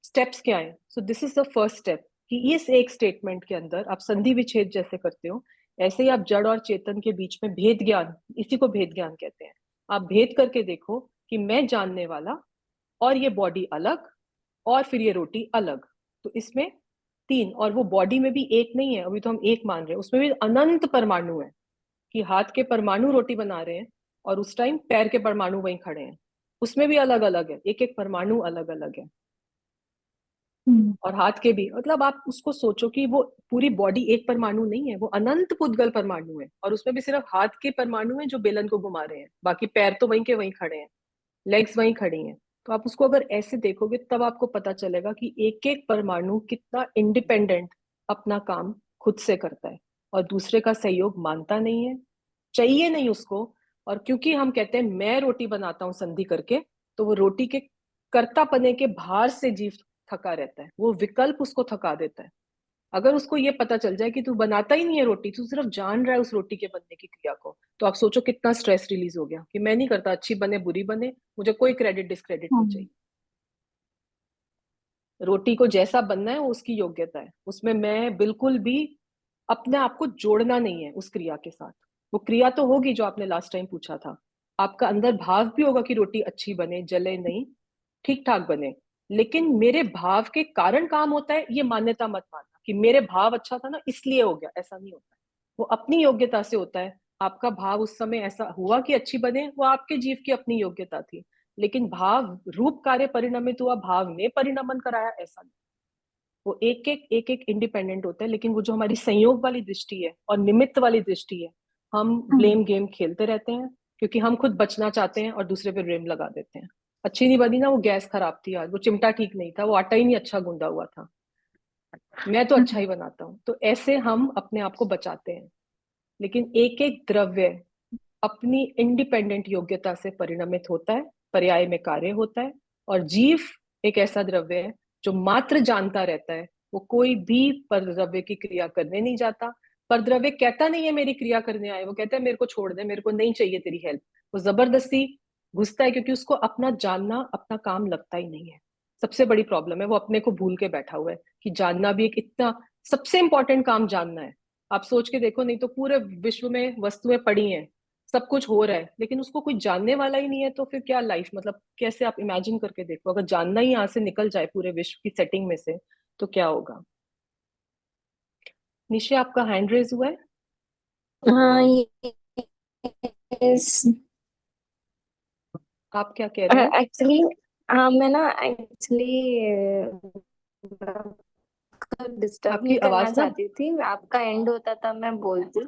स्टेप्स क्या है? So this is the first step, कि इस एक स्टेटमेंट के अंदर आप संधि विच्छेद जैसे करते हो, ऐसे ही आप जड़ और चेतन के बीच में भेद ज्ञान, इसी को भेद ज्ञान कहते हैं। आप भेद करके देखो कि मैं जानने वाला, और ये बॉडी अलग, और फिर ये रोटी अलग। तो इसमें तीन, और वो बॉडी में भी एक नहीं है, अभी तो हम एक मान रहे हैं, उसमें भी अनंत परमाणु है, कि हाथ के परमाणु रोटी बना रहे हैं और उस टाइम पैर के परमाणु वहीं खड़े हैं, उसमें भी अलग अलग है, एक एक परमाणु अलग अलग है। और हाथ के भी, मतलब आप उसको सोचो कि वो पूरी बॉडी एक परमाणु नहीं है, वो अनंत पुद्गल परमाणु है, और उसमें भी सिर्फ हाथ के परमाणु हैं जो बेलन को घुमा रहे हैं, बाकी पैर तो वहीं के वहीं खड़े हैं, लेग्स वहीं खड़ी हैं। तो आप उसको अगर ऐसे देखोगे तब आपको पता चलेगा कि एक एक परमाणु कितना इंडिपेंडेंट अपना काम खुद से करता है, और दूसरे का सहयोग मानता नहीं है, चाहिए नहीं उसको। और क्योंकि हम कहते हैं मैं रोटी बनाता हूँ संधि करके, तो वो रोटी के कर्तापने के भार से जीव थका रहता है, वो विकल्प उसको थका देता है। अगर उसको ये पता चल जाए कि तू बनाता ही नहीं है रोटी, तू सिर्फ जान रहा है उस रोटी के बनने की क्रिया को, तो आप सोचो कितना स्ट्रेस रिलीज हो गया, कि मैं नहीं करता, अच्छी बने बुरी बने, मुझे कोई क्रेडिट डिस्क्रेडिट नहीं चाहिए। रोटी को जैसा बनना है वो उसकी योग्यता है, उसमें मैं बिल्कुल भी अपने आप को जोड़ना नहीं है उस क्रिया के साथ। वो क्रिया तो होगी जो आपने लास्ट टाइम पूछा था, आपका अंदर भाव भी होगा कि रोटी अच्छी बने, जले नहीं, ठीक ठाक बने, लेकिन मेरे भाव के कारण काम होता है, ये मान्यता मत मानना कि मेरे भाव अच्छा था ना इसलिए हो गया, ऐसा नहीं होता है। वो अपनी योग्यता से होता है। आपका भाव उस समय ऐसा हुआ कि अच्छी बने, वो आपके जीव की अपनी योग्यता थी, लेकिन भाव रूप कार्य परिणमित हुआ, भाव ने परिणमन कराया, ऐसा नहीं। वो एक एक इंडिपेंडेंट होता है, लेकिन वो जो हमारी संयोग वाली दृष्टि है और निमित्त वाली दृष्टि है, हम ब्लेम गेम खेलते रहते हैं, क्योंकि हम खुद बचना चाहते हैं और दूसरे पे ब्लेम लगा देते हैं। अच्छी नहीं बनी ना, वो गैस खराब थी आज, वो चिमटा ठीक नहीं था, वो आटा ही नहीं अच्छा गूंदा हुआ था, मैं तो अच्छा ही बनाता हूँ। तो ऐसे हम अपने आप को बचाते हैं। लेकिन एक एक द्रव्य अपनी इंडिपेंडेंट योग्यता से परिणमित होता है, पर्याय में कार्य होता है, और जीव एक ऐसा द्रव्य है जो मात्र जानता रहता है, वो कोई भी परद्रव्य की क्रिया करने नहीं जाता। परद्रव्य कहता नहीं है मेरी क्रिया करने आए, वो कहता है मेरे को छोड़ दे, मेरे को नहीं चाहिए तेरी हेल्प। वो जबरदस्ती घुसता है, क्योंकि उसको अपना जानना अपना काम लगता ही नहीं है। सबसे बड़ी प्रॉब्लम है, वो अपने को भूल के बैठा हुआ है कि जानना भी एक इतना सबसे इंपॉर्टेंट काम जानना है। आप सोच के देखो, नहीं तो पूरे विश्व में वस्तुएं पड़ी हैं, सब कुछ हो रहा है, लेकिन उसको कोई जानने वाला ही नहीं है, तो फिर क्या लाइफ, मतलब कैसे? आप इमेजिन करके देखो, अगर जानना ही यहाँ से निकल जाए पूरे विश्व की सेटिंग में से, तो क्या होगा? निशे, आपका हैंड रेज हुआ है। हाँ यस आप क्या कह रहे हो? एक्चुअली हाँ मैं ना एक्चुअली डिस्टर्ब आपकी नहीं करना आवाज ना, चाहती थी, आपका एंड होता था मैं बोलती।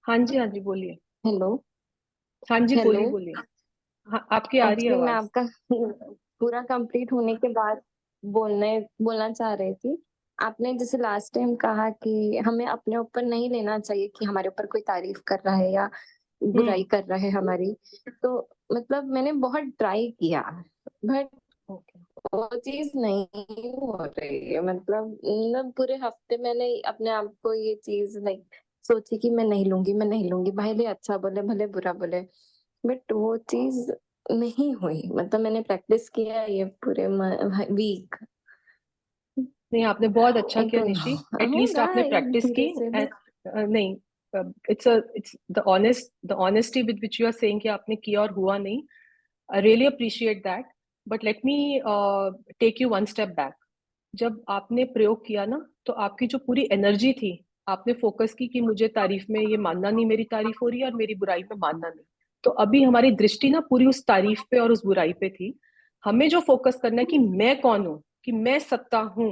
हाँ जी हाँ जी बोलिए, हेलो हाँ जी हेलो बोलिए बोलिए। हाँ, आपकी आ रही है एक्चुअली मैं आवाज। आपका पूरा कंप्लीट होने के बाद बोलने बोलना चाह रही थी। आपने जैसे लास्ट टाइम कहा कि हमें अपने ऊपर नहीं लेना चाहिए कि हमारे ऊपर कोई तारीफ कर रहा है या बुराई कर रहा है हमारी। तो मतलब मैंने बहुत ट्राई किया बट ओके। वो चीज नहीं हो रही है। मतलब पूरे हफ्ते मैंने अपने आप को ये चीज लाइक सोची कि मैं नहीं लूंगी, भले अच्छा बोले भले बुरा बोले, बट वो चीज नहीं हुई। मतलब मैंने प्रैक्टिस किया ये पूरे वीक। नहीं, आपने बहुत अच्छा आई किया डोंट निशी, नो एटलीस्ट होगा आपने प्रैक्टिस की। धीरे से बट नहीं, it's the honesty with which you are saying कि आपने किया और हुआ नहीं। I really appreciate that. But let me take you one step back. जब आपने प्रयोग किया ना, तो आपकी जो पूरी एनर्जी थी, आपने फोकस की कि मुझे तारीफ में ये मानना नहीं, मेरी तारीफ हो रही है, और मेरी बुराई में मानना नहीं। तो अभी हमारी दृष्टि ना पूरी उस तारीफ पे और उस बुराई पे थी। हमें जो फोकस करना है कि मैं कौन हूं, कि मैं सत्ता हूं,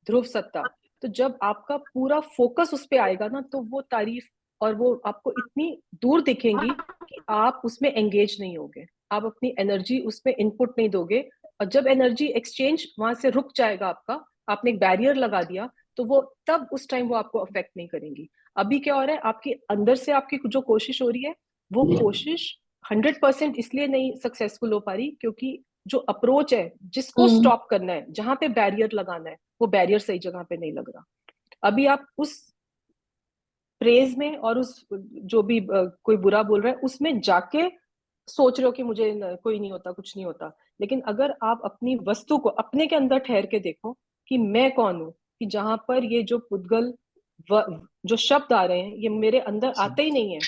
ध्रुव सत्ता। तो जब आपका पूरा फोकस उस पे आएगा ना, तो वो तारीफ और वो आपको इतनी दूर दिखेंगी कि आप उसमें एंगेज नहीं होगे, आप अपनी एनर्जी उसमें इनपुट नहीं दोगे। और जब एनर्जी एक्सचेंज वहां से रुक जाएगा आपका, आपने एक बैरियर लगा दिया, तो वो तब उस टाइम वो आपको अफेक्ट नहीं करेंगी। अभी क्या हो रहा है, आपके अंदर से आपकी जो कोशिश हो रही है वो कोशिश 100% इसलिए नहीं सक्सेसफुल हो पा रही क्योंकि जो अप्रोच है, जिसको स्टॉप करना है, जहां पे बैरियर लगाना है, वो बैरियर सही जगह पे नहीं लग रहा। अभी आप उस प्रेज में और उस जो भी कोई बुरा बोल रहा है उसमें जाके सोच रहे हो कि मुझे कोई नहीं होता, कुछ नहीं होता। लेकिन अगर आप अपनी वस्तु को अपने के अंदर ठहर के देखो कि मैं कौन हूं, कि जहां पर ये जो पुद्गल जो शब्द आ रहे हैं ये मेरे अंदर आते ही नहीं है,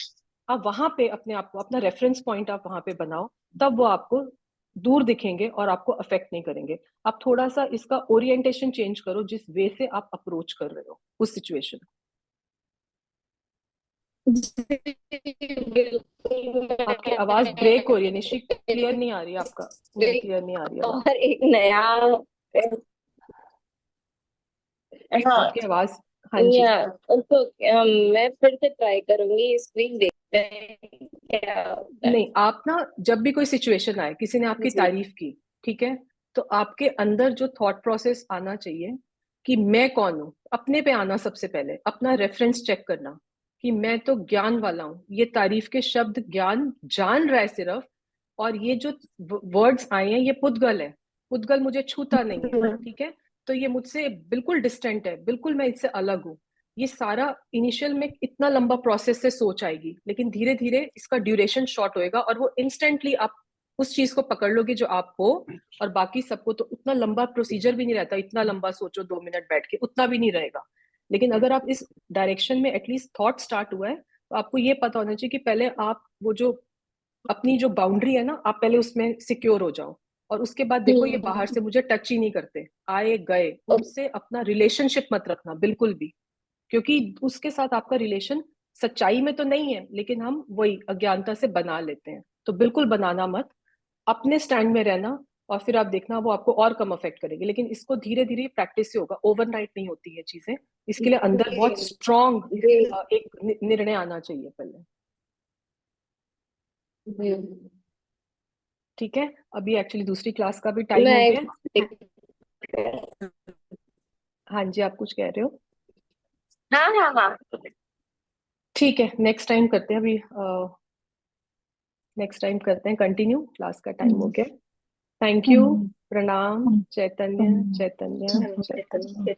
आप वहां पे अपने आप को, अपना रेफरेंस पॉइंट आप वहां पे बनाओ, तब वो आपको दूर दिखेंगे और आपको अफेक्ट नहीं करेंगे। आप थोड़ा सा इसका ओरिएंटेशन चेंज करो, जिस वे से आप अप्रोच कर रहे हो उस सिचुएशन। आपकी आवाज ब्रेक हो रही है निशी, क्लियर नहीं आ रही है आपका, नहीं क्लियर नहीं आ रही आवाज। और एक नया हाँ आपकी आवाज, हाँ जी। या तो मैं फिर से ट्राई करूंगी इस वीक, देखते हैं क्या होता है। नहीं, आप ना जब भी कोई सिचुएशन आए, किसी ने आपकी जी तारीफ की, ठीक है, तो आपके अंदर जो थॉट प्रोसेस आना चाहिए कि मैं कौन हूं, अपने पे आना, सबसे पहले अपना रेफरेंस चेक करना कि मैं तो ज्ञान वाला हूं, ये तारीफ के शब्द ज्ञान जान रहा है सिर्फ, और ये जो वर्ड्स आए हैं ये पुद्गल है, पुद्गल मुझे छूता नहीं है, ठीक है, तो ये मुझसे बिल्कुल डिस्टेंट है, बिल्कुल मैं इससे अलग हूँ। ये सारा इनिशियल में इतना लंबा प्रोसेस से सोच आएगी, लेकिन धीरे धीरे इसका ड्यूरेशन शॉर्ट होएगा और वो इंस्टेंटली आप उस चीज को पकड़ लोगे जो आप हो। और बाकी सबको तो उतना लंबा प्रोसीजर भी नहीं रहता, इतना लंबा सोचो 2 मिनट बैठ के, उतना भी नहीं रहेगा। लेकिन अगर आप इस डायरेक्शन में एटलीस्ट थॉट स्टार्ट हुआ है, तो आपको ये पता होना चाहिए कि पहले आप वो जो अपनी जो बाउंड्री है ना, आप पहले उसमें सिक्योर हो जाओ, और उसके बाद देखो ये बाहर से मुझे टच ही नहीं करते, आए गए, उनसे अपना रिलेशनशिप मत रखना बिल्कुल भी, क्योंकि उसके साथ आपका रिलेशन सच्चाई में तो नहीं है, लेकिन हम वही अज्ञानता से बना लेते हैं। तो बिल्कुल बनाना मत, अपने स्टैंड में रहना, और फिर आप देखना वो आपको और कम अफेक्ट करेगी। लेकिन इसको धीरे धीरे प्रैक्टिस से होगा, ओवरनाइट नहीं होती है चीजें, इसके लिए अंदर बहुत स्ट्रांग जी एक निर्णय आना चाहिए पहले। जी ठीक है, अभी एक्चुअली दूसरी क्लास का भी टाइम हो गया है। मैं हाँ जी, आप कुछ कह रहे हो? हाँ हाँ हाँ ठीक है, नेक्स्ट टाइम करते हैं, अभी नेक्स्ट टाइम करते हैं कंटिन्यू, क्लास का टाइम हो गया। Thank you. प्रणाम। चैतन्य चैतन्य चैतन्य।